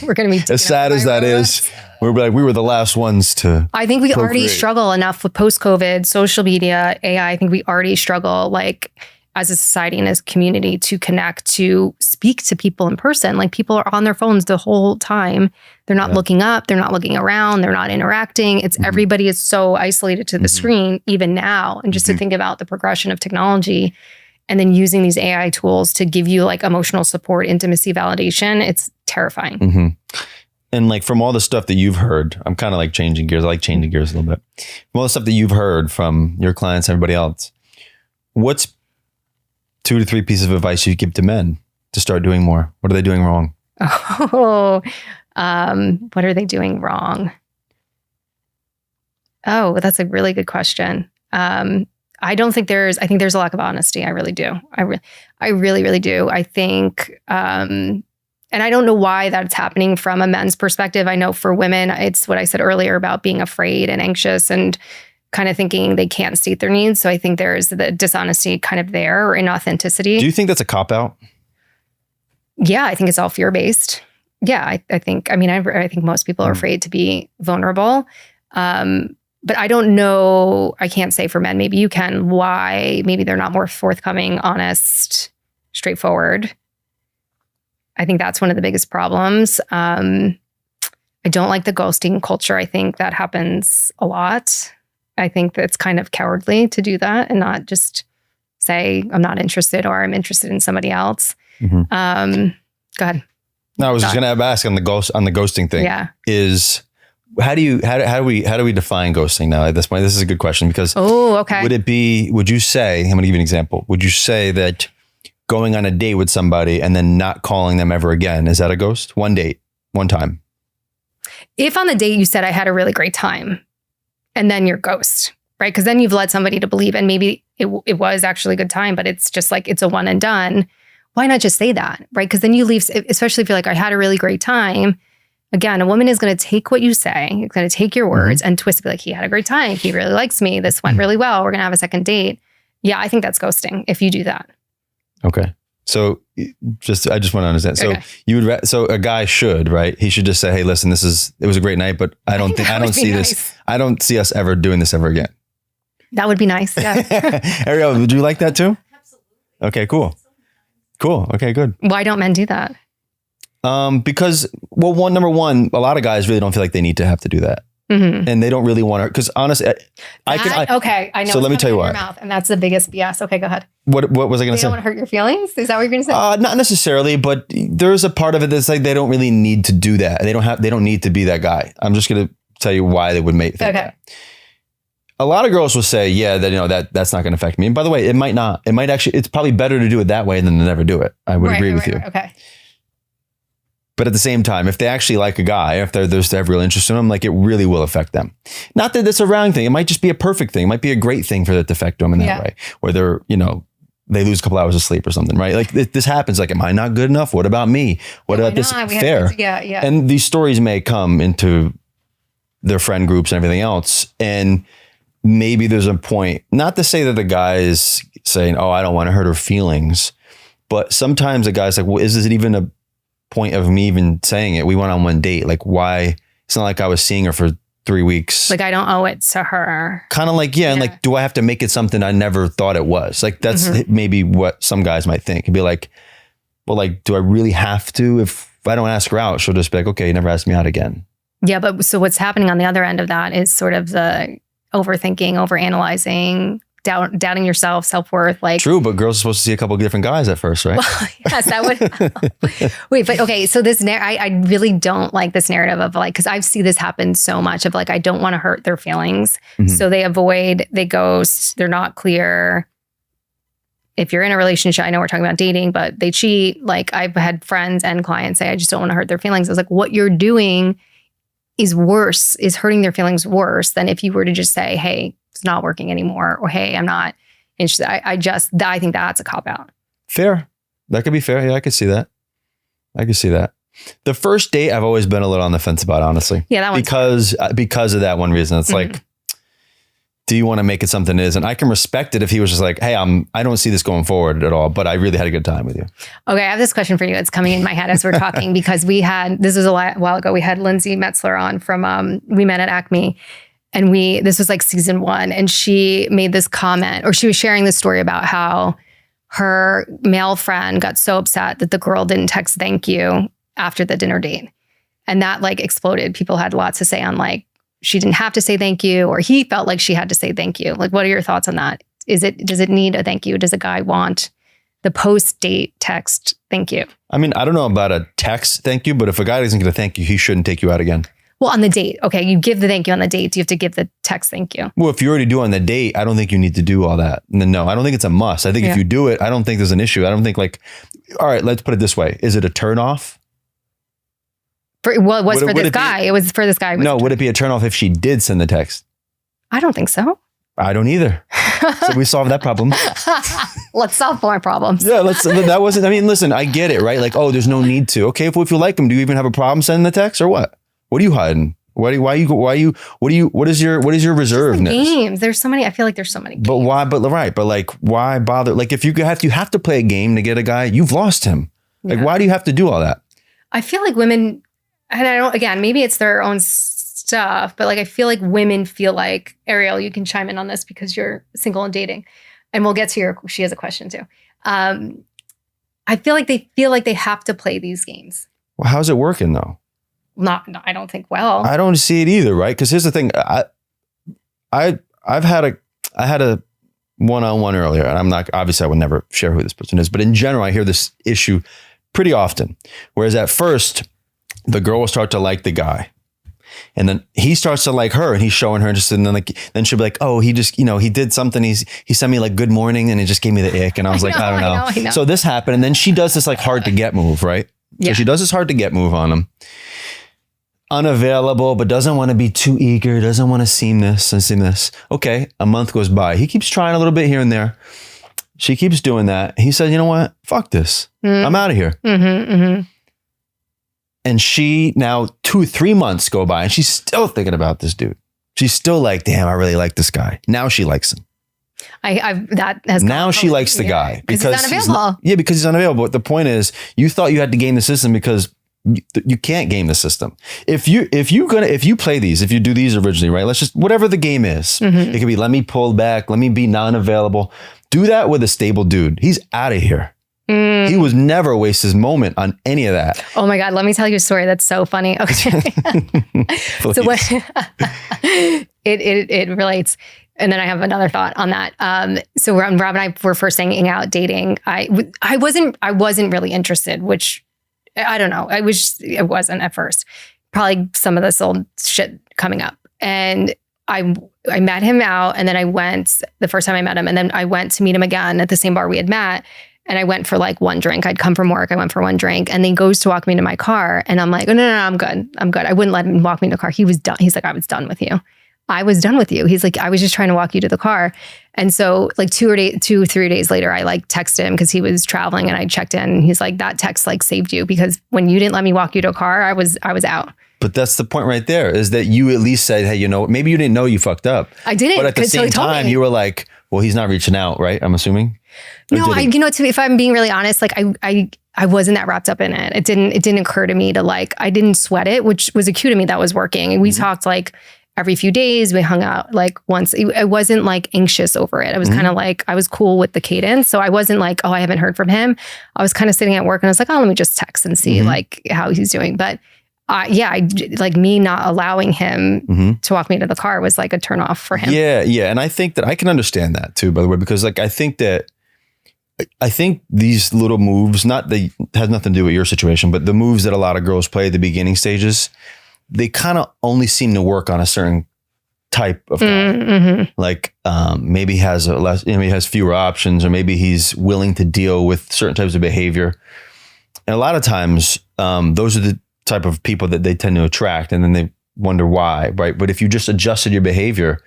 We're going to be as sad as that is. We were the last ones to. I think we already struggle enough with post-COVID, social media, AI. I think we already struggle as a society and as a community to connect, to speak to people in person. People are on their phones the whole time. They're not looking up. They're not looking around. They're not interacting. It's everybody is so isolated to the screen even now. And just to think about the progression of technology and then using these AI tools to give you emotional support, intimacy, validation, it's terrifying. Mm-hmm. And from all the stuff that you've heard, I'm kind of changing gears. I like changing gears a little bit. From all the stuff that you've heard from your clients, everybody else, what's 2 to 3 pieces of advice you give to men to start doing more? What are they doing wrong? What are they doing wrong? Oh, that's a really good question. I think there's a lack of honesty. I really do. I really, really do. I think, and I don't know why that's happening from a men's perspective. I know for women, it's what I said earlier about being afraid and anxious and kind of thinking they can't state their needs. So I think there's the dishonesty kind of there, or inauthenticity. Do you think that's a cop-out? Yeah, I think it's all fear-based. Yeah, I think most people are afraid to be vulnerable. But I don't know, I can't say for men, maybe you can, why maybe they're not more forthcoming, honest, straightforward. I think that's one of the biggest problems. I don't like the ghosting culture. I think that happens a lot. I think that's kind of cowardly to do that and not just say, I'm not interested or I'm interested in somebody else. Go ahead. No, I was just going to ask on the ghosting thing. Yeah. How do we define ghosting now at this point? This is a good question because would you say, I'm going to give you an example. Would you say that going on a date with somebody and then not calling them ever again, is that a ghost? One date, one time. If on the date you said I had a really great time and then you're ghost, right? Because then you've led somebody to believe, and maybe it was actually a good time, but it's just it's a one and done. Why not just say that, right? Because then you leave, especially if you're I had a really great time. Again, a woman is going to take what you say, it's going to take your words and twist it, he had a great time. He really likes me. This went really well. We're going to have a second date. Yeah, I think that's ghosting if you do that. Okay. So I just want to understand. So so a guy should, right? He should just say, hey, listen, it was a great night, but I don't see us ever doing this ever again. That would be nice. Yeah. Ariel, would you like that too? Absolutely. Okay, cool. Cool. Okay, good. Why don't men do that? Because number one, a lot of guys really don't feel like they need to have to do that. And they don't really want to, because honestly, I know. So let me tell you why. Mouth, and that's the biggest BS. Okay, go ahead. What was I going to say? You don't want to hurt your feelings? Is that what you're going to say? Not necessarily, but there's a part of it that's they don't really need to do that. They don't need to be that guy. I'm just going to tell you why they would think that. A lot of girls will say, yeah, that that's not going to affect me. And by the way, it might not. It might actually, it's probably better to do it that way than to never do it. I would agree with you. Okay. But at the same time, if they actually like a guy, if they have real interest in him, it really will affect them. Not that it's a wrong thing. It might just be a perfect thing. It might be a great thing for it to affect them in that way. Where they're, they lose a couple hours of sleep or something, right? This happens. Am I not good enough? What about me? What about this? Fair. Yeah. And these stories may come into their friend groups and everything else. And maybe there's a point, not to say that the guy is saying, oh, I don't want to hurt her feelings. But sometimes a guy's well, is this even a point of me even saying it? We went on one date. Why? It's not like I was seeing her for 3 weeks. I don't owe it to her. Kind of and do I have to make it something I never thought it was? That's maybe what some guys might think. It'd be well, do I really have to? If I don't ask her out, she'll just be okay, you never asked me out again. Yeah, but so what's happening on the other end of that is sort of the overthinking, overanalyzing, doubting yourself, self-worth. Like, True, but girls are supposed to see a couple of different guys at first, right? yes, that would. Wait, but okay. So this, I really don't like this narrative of like, because I see this happen so much of like, I don't want to hurt their feelings. Mhm. So they avoid, they ghost, they're not clear. If you're in a relationship, I know we're talking about dating, but they cheat. Like I've had friends and clients say, I just don't want to hurt their feelings. I was like, what you're doing is worse, is hurting their feelings worse than if you were to just say, hey, it's not working anymore, or hey, I'm not interested. I think that's a cop out. Fair. That could be fair. Yeah, I could see that. The first date, I've always been a little on the fence about, honestly. Yeah, that one's because of that one reason. It's like, do you want to make it something it isn't? I can respect it if he was just like, hey, I don't see this going forward at all, but I really had a good time with you. Okay, I have this question for you. It's coming in my head as we're talking because this was a while ago. We had Lindsay Metzler on from, we met at Acme, and this was like season 1, and she made this comment, or she was sharing this story about how her male friend got so upset that the girl didn't text thank you after the dinner date. And that like exploded. People had lots to say on like, she didn't have to say thank you, or he felt like she had to say thank you. Like, what are your thoughts on that? Does it need a thank you? Does a guy want the post-date text thank you? I mean, I don't know about a text thank you, but if a guy doesn't get a thank you, he shouldn't take you out again. Well, on the date. Okay, you give the thank you on the date. Do you have to give the text thank you? Well, if you already do on the date, I don't think you need to do all that. No, I don't think it's a must. I think if you do it, I don't think there's an issue. I don't think like, all right, let's put it this way. Is it a turn off? It was for this guy. No, would it be a turn off if she did send the text? I don't think so. I don't either. So we solved that problem. Let's solve more problems. Yeah, that wasn't, I mean, listen, I get it, right? Like, oh, there's no need to. Okay, if you like him, do you even have a problem sending the text or what? What are you hiding? What is your reservedness? Games. There's so many. I feel like there's so many games. But why? But like, why bother? Like, if you have to play a game to get a guy, you've lost him. Like, why do you have to do all that? I feel like women, and I don't, again, maybe it's their own stuff, but like, I feel like women feel like, Ariel, you can chime in on this because you're single and dating, and we'll get to she has a question too. I feel like they have to play these games. Well, how's it working though? I don't think well. I don't see it either, right? Because here's the thing. I had a one-on-one earlier, and I'm not, obviously I would never share who this person is, but in general, I hear this issue pretty often. Whereas at first, the girl will start to like the guy, and then he starts to like her, and he's showing her interest, and then she'll be like, oh, he just, he did something. He sent me like good morning, and it just gave me the ick. And I was like, I don't know. I know. So this happened, and then she does this like hard to get move, right? Yeah. So she does this hard to get move on him. Unavailable, but doesn't want to be too eager, doesn't want to seem this. Okay, a month goes by. He keeps trying a little bit here and there. She keeps doing that. He said, you know what? Fuck this. I'm out of here. And she now 2-3 months go by and she's still thinking about this dude. She's still like, damn, I really like this guy. Now she likes him. Now she likes the guy because he's unavailable. Because he's unavailable. But the point is, you thought you had to game the system because you can't game the system. If you play these, if you do these originally, right? Let's just, whatever the game is, it could be, let me pull back, let me be non-available. Do that with a stable dude. He's out of here. He was never waste his moment on any of that. Oh my God. Let me tell you a story that's so funny. Okay. So it relates. And then I have another thought on that. So when Rob and I were first hanging out, dating, I wasn't really interested, which I don't know. It wasn't at first. Probably some of this old shit coming up. And I met him out, and then I went the first time I met him, and then I went to meet him again at the same bar we had met. And I went for like one drink. I'd come from work. I went for one drink, and then he goes to walk me to my car. And I'm like, oh, no, I'm good. I wouldn't let him walk me to the car. He was done. He's like, I was done with you. I was done with you. He's like, I was just trying to walk you to the car. And so like 2 or 3 days later, I like texted him because he was traveling, and I checked in, and he's like, that text like saved you, because when you didn't let me walk you to a car, I was out. But that's the point right there, is that you at least said, hey, maybe you didn't know you fucked up. I didn't. But at the same time, you were like, well, he's not reaching out, right? I'm assuming. No, if I'm being really honest, like I wasn't that wrapped up in it. It didn't occur to me to like, I didn't sweat it, which was a cue to me that was working. And we talked like every few days. We hung out like once. I wasn't like anxious over it. I was kind of like, I was cool with the cadence. So I wasn't like, oh, I haven't heard from him. I was kind of sitting at work, and I was like, oh, let me just text and see like how he's doing. But like me not allowing him Mm-hmm. to walk me to the car was like a turnoff for him. Yeah. And I think that I can understand that too, by the way, because like, I think these little moves, has nothing to do with your situation, but the moves that a lot of girls play at the beginning stages, they kind of only seem to work on a certain type of guy. Mm-hmm. Like maybe he has he has fewer options, or maybe he's willing to deal with certain types of behavior. And a lot of times, those are the type of people that they tend to attract, and then they wonder why, right? But if you just adjusted your behavior,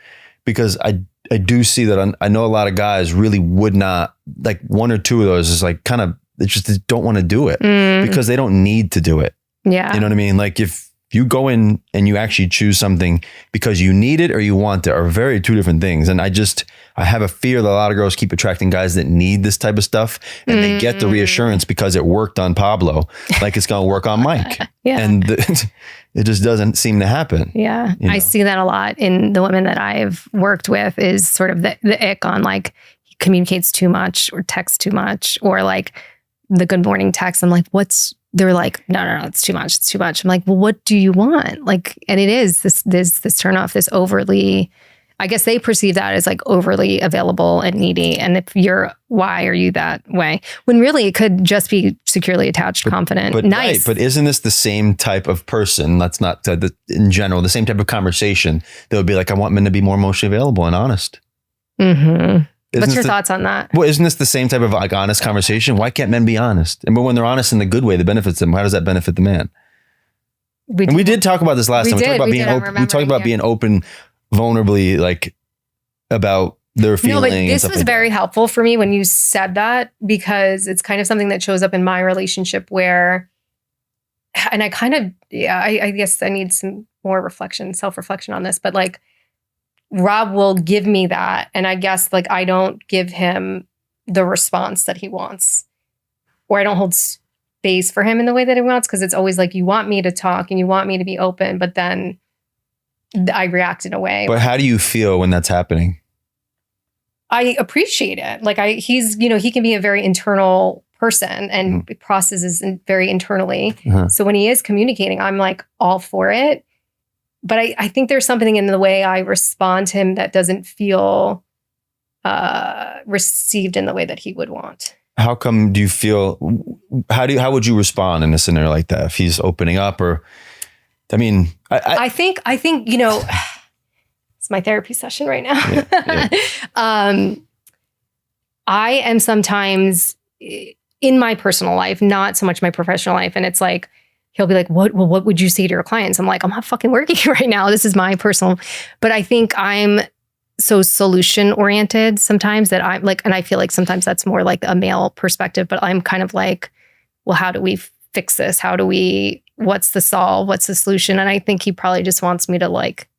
because I do see that I know a lot of guys really would not, like one or two of those is like kind of, they just don't want to do it because they don't need to do it. Yeah. You know what I mean? Like if you go in and you actually choose something because you need it or you want it, are very two different things. And I have a fear that a lot of girls keep attracting guys that need this type of stuff, and they get the reassurance because it worked on Pablo, like it's going to work on Mike. Yeah. And it just doesn't seem to happen. Yeah. You know? I see that a lot in the women that I've worked with, is sort of the ick on like, he communicates too much or texts too much, or like the good morning text. I'm like, they're like, no, it's too much. It's too much. I'm like, well, what do you want? Like, and it is this turn off, this overly, I guess they perceive that as like overly available and needy. And why are you that way? When really it could just be securely attached, confident, nice. Right, but isn't this the same type of person? That's not in general, the same type of conversation that would be like, I want men to be more emotionally available and honest. Mm-hmm. What's your thoughts on that? Well, isn't this the same type of like honest conversation? Why can't men be honest? And but when they're honest in the good way that benefits them, how does that benefit the man? We did talk about this last time. We talked about being open. We talked about being open, vulnerably, like about their feelings. No, but this was very helpful for me when you said that, because it's kind of something that shows up in my relationship where, and I kind of, I guess I need some more self-reflection on this, but like Rob will give me that. And I guess like I don't give him the response that he wants, or I don't hold space for him in the way that he wants. Cause it's always like, you want me to talk and you want me to be open, but then I react in a way. But how do you feel when that's happening? I appreciate it. Like he can be a very internal person and processes very internally. So when he is communicating, I'm like all for it. But I think there's something in the way I respond to him that doesn't feel received in the way that he would want. How come do you feel, how would you respond in a scenario like that? If he's opening up, or, I mean, I think, it's my therapy session right now. Yeah. I am sometimes in my personal life, not so much my professional life. And it's like, he'll be like, what would you say to your clients? I'm like, I'm not fucking working right now. This is my personal, but I think I'm so solution oriented sometimes that I'm like, and I feel like sometimes that's more like a male perspective, but I'm kind of like, well, how do we fix this? What's the solve? What's the solution? And I think he probably just wants me to like,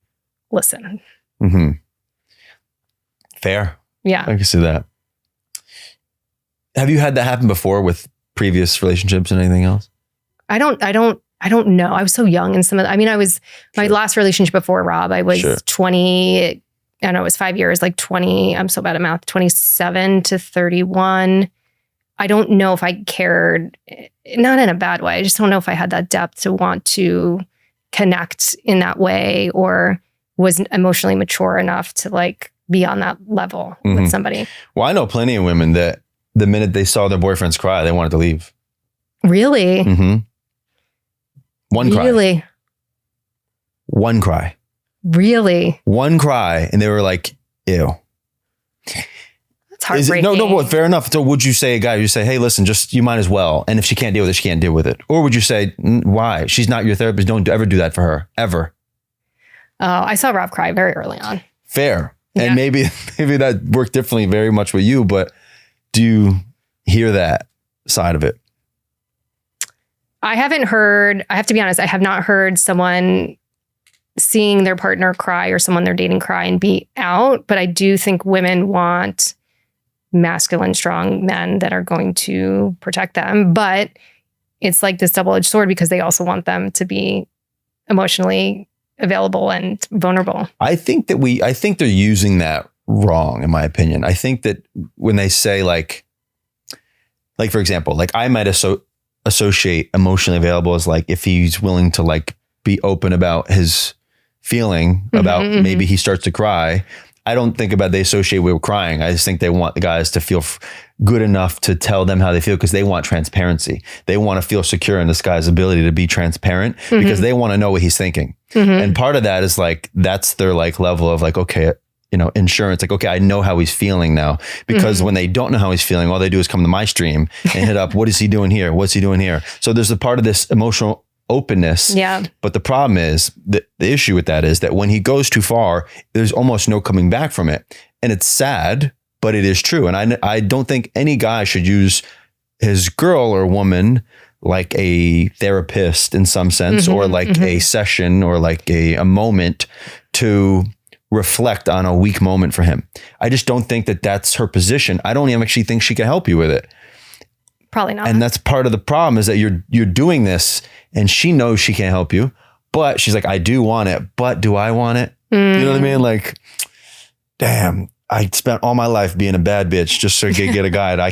listen. Mm-hmm. Fair. Yeah. I can see that. Have you had that happen before with previous relationships and anything else? I don't know. I was so young and my last relationship before Rob, I was 20, I don't know, it was 5 years, like 20, I'm so bad at math, 27 to 31. I don't know if I cared, not in a bad way. I just don't know if I had that depth to want to connect in that way, or was emotionally mature enough to like be on that level with somebody. Well, I know plenty of women that the minute they saw their boyfriends cry, they wanted to leave. Really? Mm-hmm. One cry. Really? One cry. Really? One cry. And they were like, ew. That's heartbreaking. No, fair enough. So would you say a guy, you say, hey, listen, just, you might as well. And if she can't deal with it, she can't deal with it. Or would you say, why? She's not your therapist. Don't ever do that for her. Ever. Oh, I saw Rob cry very early on. Fair. Yeah. And maybe that worked differently very much with you, but do you hear that side of it? I have to be honest, I have not heard someone seeing their partner cry or someone they're dating cry and be out. But I do think women want masculine, strong men that are going to protect them. But it's like this double-edged sword, because they also want them to be emotionally available and vulnerable. I think they're using that wrong, in my opinion. I think that when they say like for example, like I might associate emotionally available as like if he's willing to like be open about his feeling about maybe he starts to cry. I don't think about they associate with crying. I just think they want the guys to feel good enough to tell them how they feel because they want transparency. They want to feel secure in this guy's ability to be transparent because they want to know what he's thinking. And part of that is like, that's their like level of like, okay, you know, insurance, like, okay, I know how he's feeling now, because when they don't know how he's feeling, all they do is come to my stream and hit up, what is he doing here? What's he doing here? So there's a part of this emotional openness. Yeah. But the problem is the issue with that is that when he goes too far, there's almost no coming back from it. And it's sad, but it is true. And I don't think any guy should use his girl or woman like a therapist in some sense, or like a session or like a moment to reflect on a weak moment for him. I just don't think that that's her position. I don't even actually think she can help you with it. Probably not. And that's part of the problem is that you're doing this and she knows she can't help you, but she's like, I do want it, but do I want it? You know what I mean? Like, damn, I spent all my life being a bad bitch just so I could get a guy that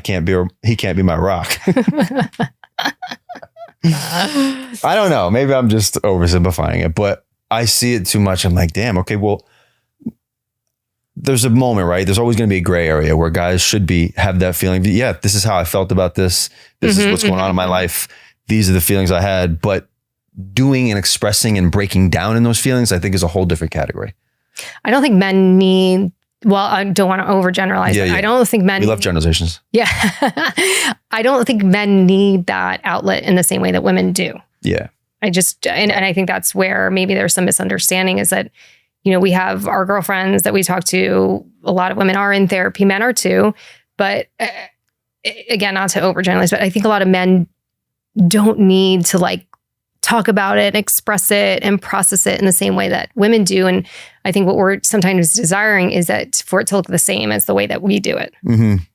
he can't be my rock. I don't know. Maybe I'm just oversimplifying it, but I see it too much. I'm like, damn, okay, well, there's a moment, right? There's always going to be a gray area where guys should have that feeling. Yeah, this is how I felt about this. This is what's going on in my life. These are the feelings I had. But doing and expressing and breaking down in those feelings, I think is a whole different category. I don't think men need, well, I don't want to overgeneralize. Yeah, but yeah. I don't think men. We love generalizations. Yeah. I don't think men need that outlet in the same way that women do. Yeah. And I think that's where maybe there's some misunderstanding is that, you know, we have our girlfriends that we talk to. A lot of women are in therapy, men are too. But again, not to overgeneralize, but I think a lot of men don't need to like talk about it, express it, and process it in the same way that women do. And I think what we're sometimes desiring is that for it to look the same as the way that we do it.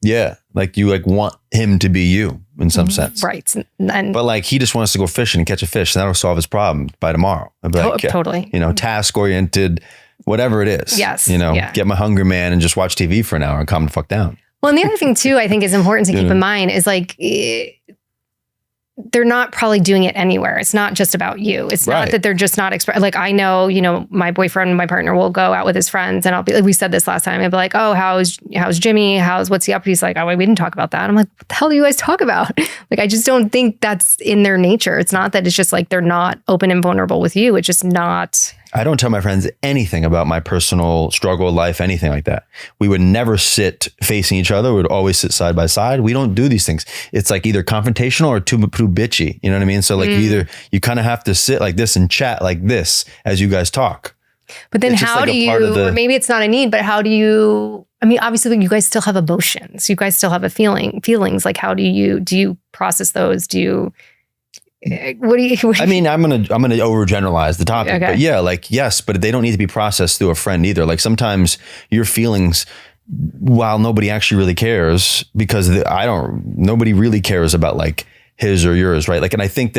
Yeah. Like you like want him to be you in some sense. Right. And But like he just wants to go fishing and catch a fish and that'll solve his problem by tomorrow. I'd be like, totally. You know, task oriented, whatever it is. Yes. You know, Yeah. get my hungry man and just watch TV for an hour and calm the fuck down. Well, and the other thing too, I think is important to keep in mind is like, they're not probably doing it anywhere. It's not just about you. It's not that they're just not like, I know, you know, my boyfriend, my partner will go out with his friends and I'll be like, we said this last time. I'd be like, oh, how's Jimmy? What's he up? He's like, oh, we didn't talk about that. I'm like, what the hell do you guys talk about? Like, I just don't think that's in their nature. It's not that it's just like, they're not open and vulnerable with you. It's just not. I don't tell my friends anything about my personal struggle, life, anything like that. We would never sit facing each other. We would always sit side by side. We don't do these things. It's like either confrontational or too bitchy. You know what I mean? So like you kind of have to sit like this and chat like this as you guys talk. But then how do you, or maybe it's not a need, but how do you, I mean, obviously you guys still have emotions. You guys still have feelings. Like do you process those? Do you, I mean, I'm gonna overgeneralize the topic, but yeah, like yes, but they don't need to be processed through a friend either. Like sometimes your feelings, while nobody actually really cares, because nobody really cares about like his or yours, right? Like, and I think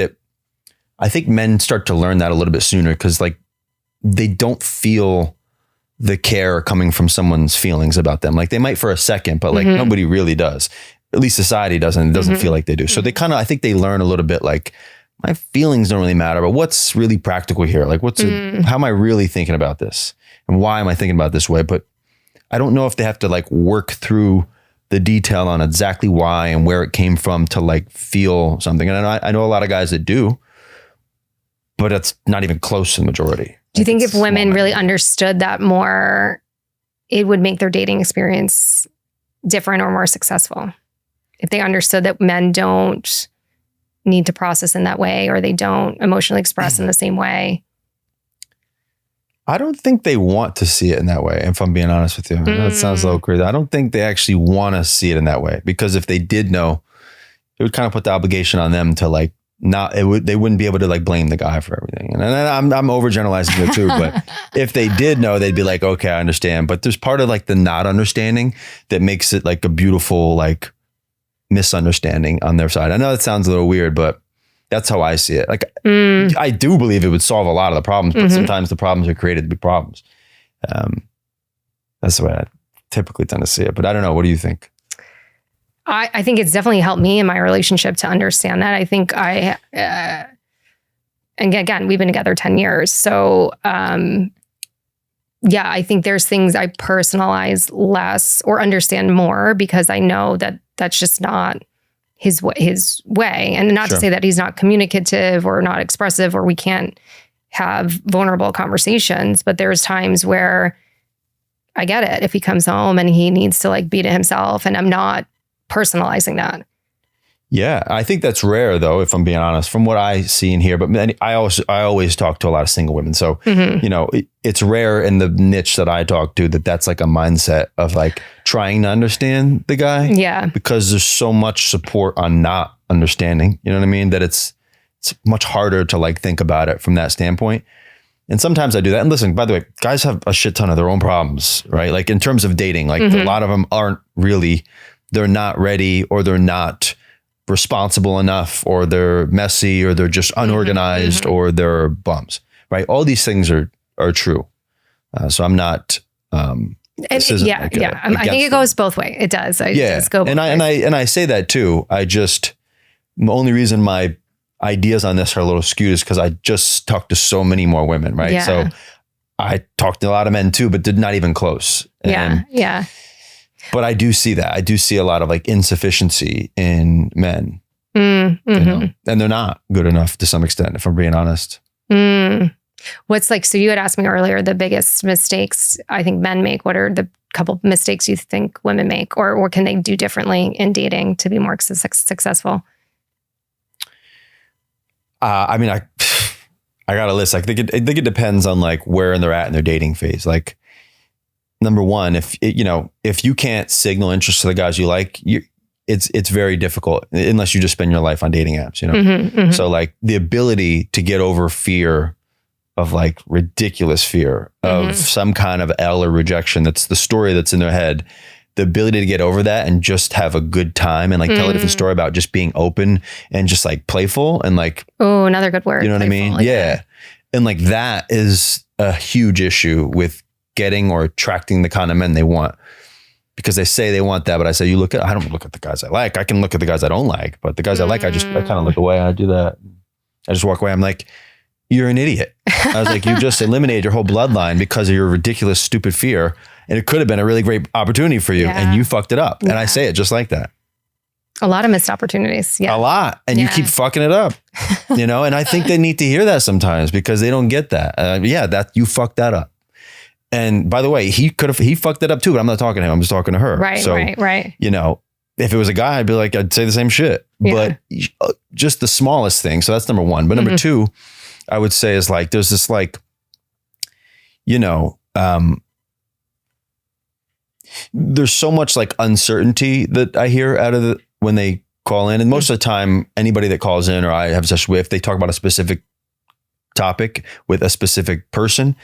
men start to learn that a little bit sooner because like they don't feel the care coming from someone's feelings about them. Like they might for a second, but like nobody really does. At least society doesn't. It doesn't feel like they do. So they I think they learn a little bit like my feelings don't really matter, but what's really practical here? Like how am I really thinking about this? And why am I thinking about it this way? But I don't know if they have to like work through the detail on exactly why and where it came from to like feel something. And I know a lot of guys that do, but it's not even close to the majority. Do you think if women really understood that more, it would make their dating experience different or more successful? If they understood that men don't need to process in that way, or they don't emotionally express in the same way? I don't think they want to see it in that way, if I'm being honest with you. That sounds a little crazy. I don't think they actually want to see it in that way, because if they did know, it would kind of put the obligation on them to like they wouldn't be able to like blame the guy for everything. And I'm overgeneralizing it too, but if they did know, they'd be like, okay, I understand. But there's part of like the not understanding that makes it like a beautiful like misunderstanding on their side. I know that sounds a little weird, but that's how I see it. Like I do believe it would solve a lot of the problems, but sometimes the problems are created to be problems. That's the way I typically tend to see it. But I don't know. What do you think? I think it's definitely helped me in my relationship to understand that. I think and again, we've been together 10 years. So, yeah, I think there's things I personalize less or understand more because I know that that's just not his way. And not to say that he's not communicative or not expressive or we can't have vulnerable conversations, but there's times where I get it if he comes home and he needs to like be to himself and I'm not personalizing that. Yeah, I think that's rare though, if I'm being honest, from what I see and hear. But I always talk to a lot of single women. So, you know, it's rare in the niche that I talk to that's like a mindset of like trying to understand the guy. Yeah. Because there's so much support on not understanding, you know what I mean? That it's much harder to like think about it from that standpoint. And sometimes I do that. And listen, by the way, guys have a shit ton of their own problems, right? Like in terms of dating, like a lot of them they're not ready or they're not responsible enough or they're messy or they're just unorganized or they're bums, right? All these things are true. So I'm not, I think it goes both ways. It does. It does go both ways. And I say that too. The only reason my ideas on this are a little skewed is because I just talked to so many more women, right? Yeah. So I talked to a lot of men too, but did not even close. Yeah. But I do see that. I do see a lot of like insufficiency in men. You know? And they're not good enough to some extent, if I'm being honest. What's like, so you had asked me earlier, the biggest mistakes I think men make. What are the couple mistakes you think women make or what can they do differently in dating to be more successful? I mean, I got a list. I think it depends on like where they're at in their dating phase. Like, number one, if you can't signal interest to the guys you like, it's very difficult unless you just spend your life on dating apps, you know? So like the ability to get over fear of like ridiculous fear of some kind of L or rejection. That's the story that's in their head. The ability to get over that and just have a good time and like tell a different story about just being open and just like playful and like, oh, another good word. You know what I mean? Like yeah. And like that is a huge issue with getting or attracting the kind of men they want, because they say they want that. But I say, I don't look at the guys I like. I can look at the guys I don't like, but the guys I like, I kind of look away. I do that. I just walk away. I'm like, you're an idiot. I was like, you just eliminated your whole bloodline because of your ridiculous, stupid fear. And it could have been a really great opportunity for you and you fucked it up. And I say it just like that. A lot of missed opportunities. Yeah. A lot. And you keep fucking it up, you know? And I think they need to hear that sometimes because they don't get that. That you fucked that up. And by the way, he fucked it up too, but I'm not talking to him. I'm just talking to her. Right. So, right. You know, if it was a guy, I'd say the same shit, but just the smallest thing. So that's number one. But number two, I would say is like, there's this like, you know, there's so much like uncertainty that I hear when they call in. And most of the time, anybody that calls in or I have a session with, they talk about a specific topic with a specific person.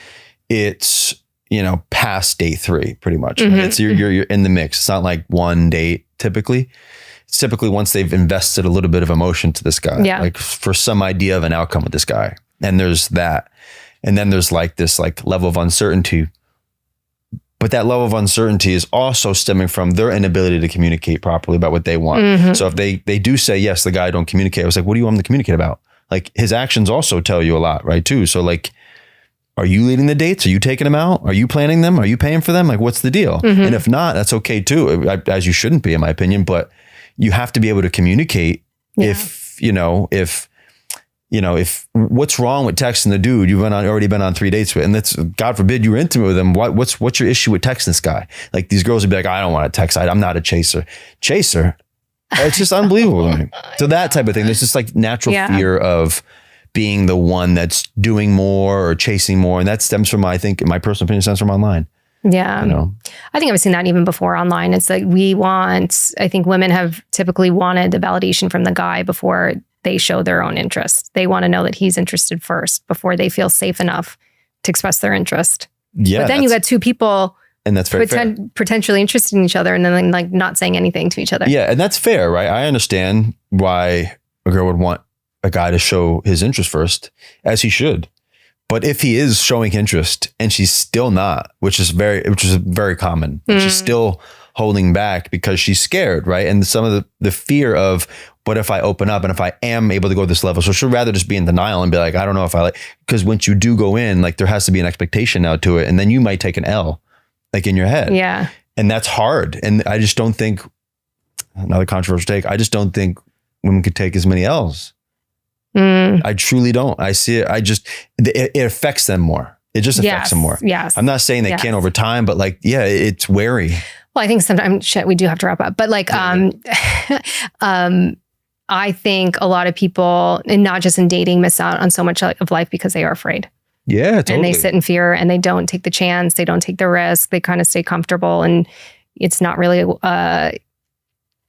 It's, you know, past day 3 pretty much. Right? It's you're in the mix. It's not like one date typically. It's typically once they've invested a little bit of emotion to this guy, like for some idea of an outcome with this guy. And there's that. And then there's like this like level of uncertainty. But that level of uncertainty is also stemming from their inability to communicate properly about what they want. So if they do say, yes, the guy don't communicate. I was like, what do you want him to communicate about? Like his actions also tell you a lot, right? Too. So like, are you leading the dates? Are you taking them out? Are you planning them? Are you paying for them? Like, what's the deal? And if not, that's okay too, as you shouldn't be, in my opinion. But you have to be able to communicate if what's wrong with texting the dude you've already been on 3 dates with, and that's, God forbid, you were intimate with him. What's your issue with texting this guy? Like these girls would be like, I don't want to text. I'm not a chaser. It's just unbelievable. So that type of thing. There's just like natural fear of being the one that's doing more or chasing more. And that stems from, I think, in my personal opinion, stems from online. Yeah. You know? I think I've seen that even before online. It's like I think women have typically wanted the validation from the guy before they show their own interest. They want to know that he's interested first before they feel safe enough to express their interest. Yeah. But then you got two people and that's very fair. Potentially interested in each other and then like not saying anything to each other. Yeah. And that's fair, right? I understand why a girl would want a guy to show his interest first, as he should. But if he is showing interest and she's still not, which is very common, she's still holding back because she's scared, right? And some of the fear of, what if I open up and if I am able to go to this level? So she'll rather just be in denial and be like, I don't know if I like, because once you do go in, like there has to be an expectation now to it. And then you might take an L like in your head. Yeah. And that's hard. And I just don't think, another controversial take, I just don't think women could take as many L's. I truly don't. I see it. It affects them more. It just affects them more. Yes. I'm not saying they can't over time, but like, yeah, it's wary. Well, I think sometimes, we do have to wrap up. But like, I think a lot of people, and not just in dating, miss out on so much of life because they are afraid. Yeah, totally. And they sit in fear and they don't take the chance. They don't take the risk. They kind of stay comfortable, and it's not really,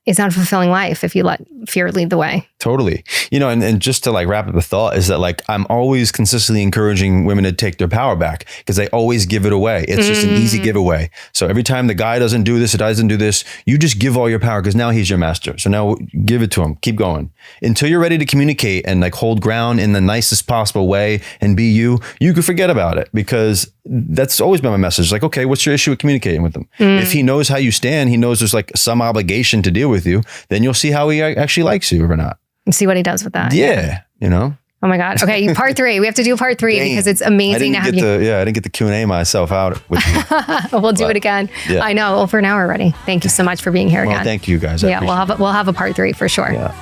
it's not a fulfilling life if you let fear lead the way. Totally. And just to like wrap up the thought is that like, I'm always consistently encouraging women to take their power back because they always give it away. It's just an easy giveaway. So every time the guy doesn't do this, you just give all your power because now he's your master. So now give it to him. Keep going until you're ready to communicate and like hold ground in the nicest possible way and be you can forget about it, because that's always been my message. Like, okay, what's your issue with communicating with him? If he knows how you stand, he knows there's like some obligation to deal with you, then you'll see how he actually likes you or not. And see what he does with that. Yeah. Oh my God. Okay. Part 3. We have to do part 3 because it's amazing to have you. I didn't get the Q&A myself out with you. We'll do it again. Yeah. I know, over an hour already. Thank you so much for being here again. Well, thank you guys. We'll have a part 3 for sure. Yeah.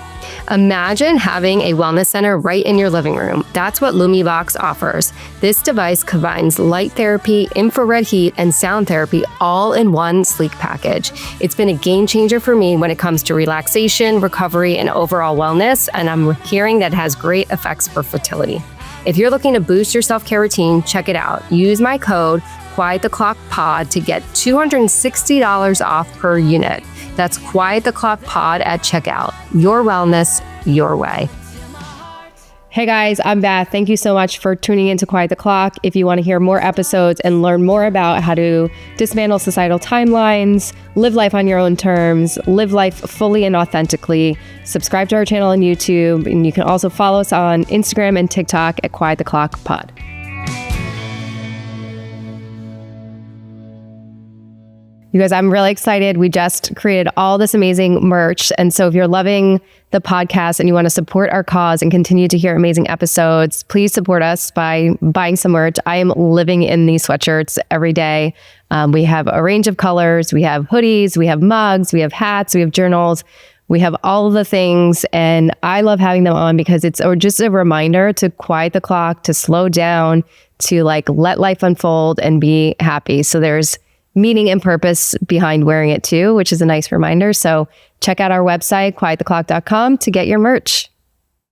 Imagine having a wellness center right in your living room. That's what LumiBox offers. This device combines light therapy, infrared heat, and sound therapy all in one sleek package. It's been a game changer for me when it comes to relaxation, recovery, and overall wellness, and I'm hearing that it has great effects for fertility. If you're looking to boost your self-care routine, check it out. Use my code QuietTheClockPod to get $260 off per unit. That's QuietTheClockPod at checkout. Your wellness, your way. Hey guys, I'm Beth. Thank you so much for tuning in to Quiet the Clock. If you want to hear more episodes and learn more about how to dismantle societal timelines, live life on your own terms, live life fully and authentically, subscribe to our channel on YouTube, and you can also follow us on Instagram and TikTok at Quiet the Clock Pod. You guys, I'm really excited. We just created all this amazing merch. And so if you're loving the podcast and you want to support our cause and continue to hear amazing episodes, please support us by buying some merch. I am living in these sweatshirts every day. We have a range of colors. We have hoodies, we have mugs, we have hats, we have journals. We have all of the things, and I love having them on because it's just a reminder to quiet the clock, to slow down, to like let life unfold and be happy. So there's meaning and purpose behind wearing it too, which is a nice reminder. So check out our website, quiettheclock.com, to get your merch.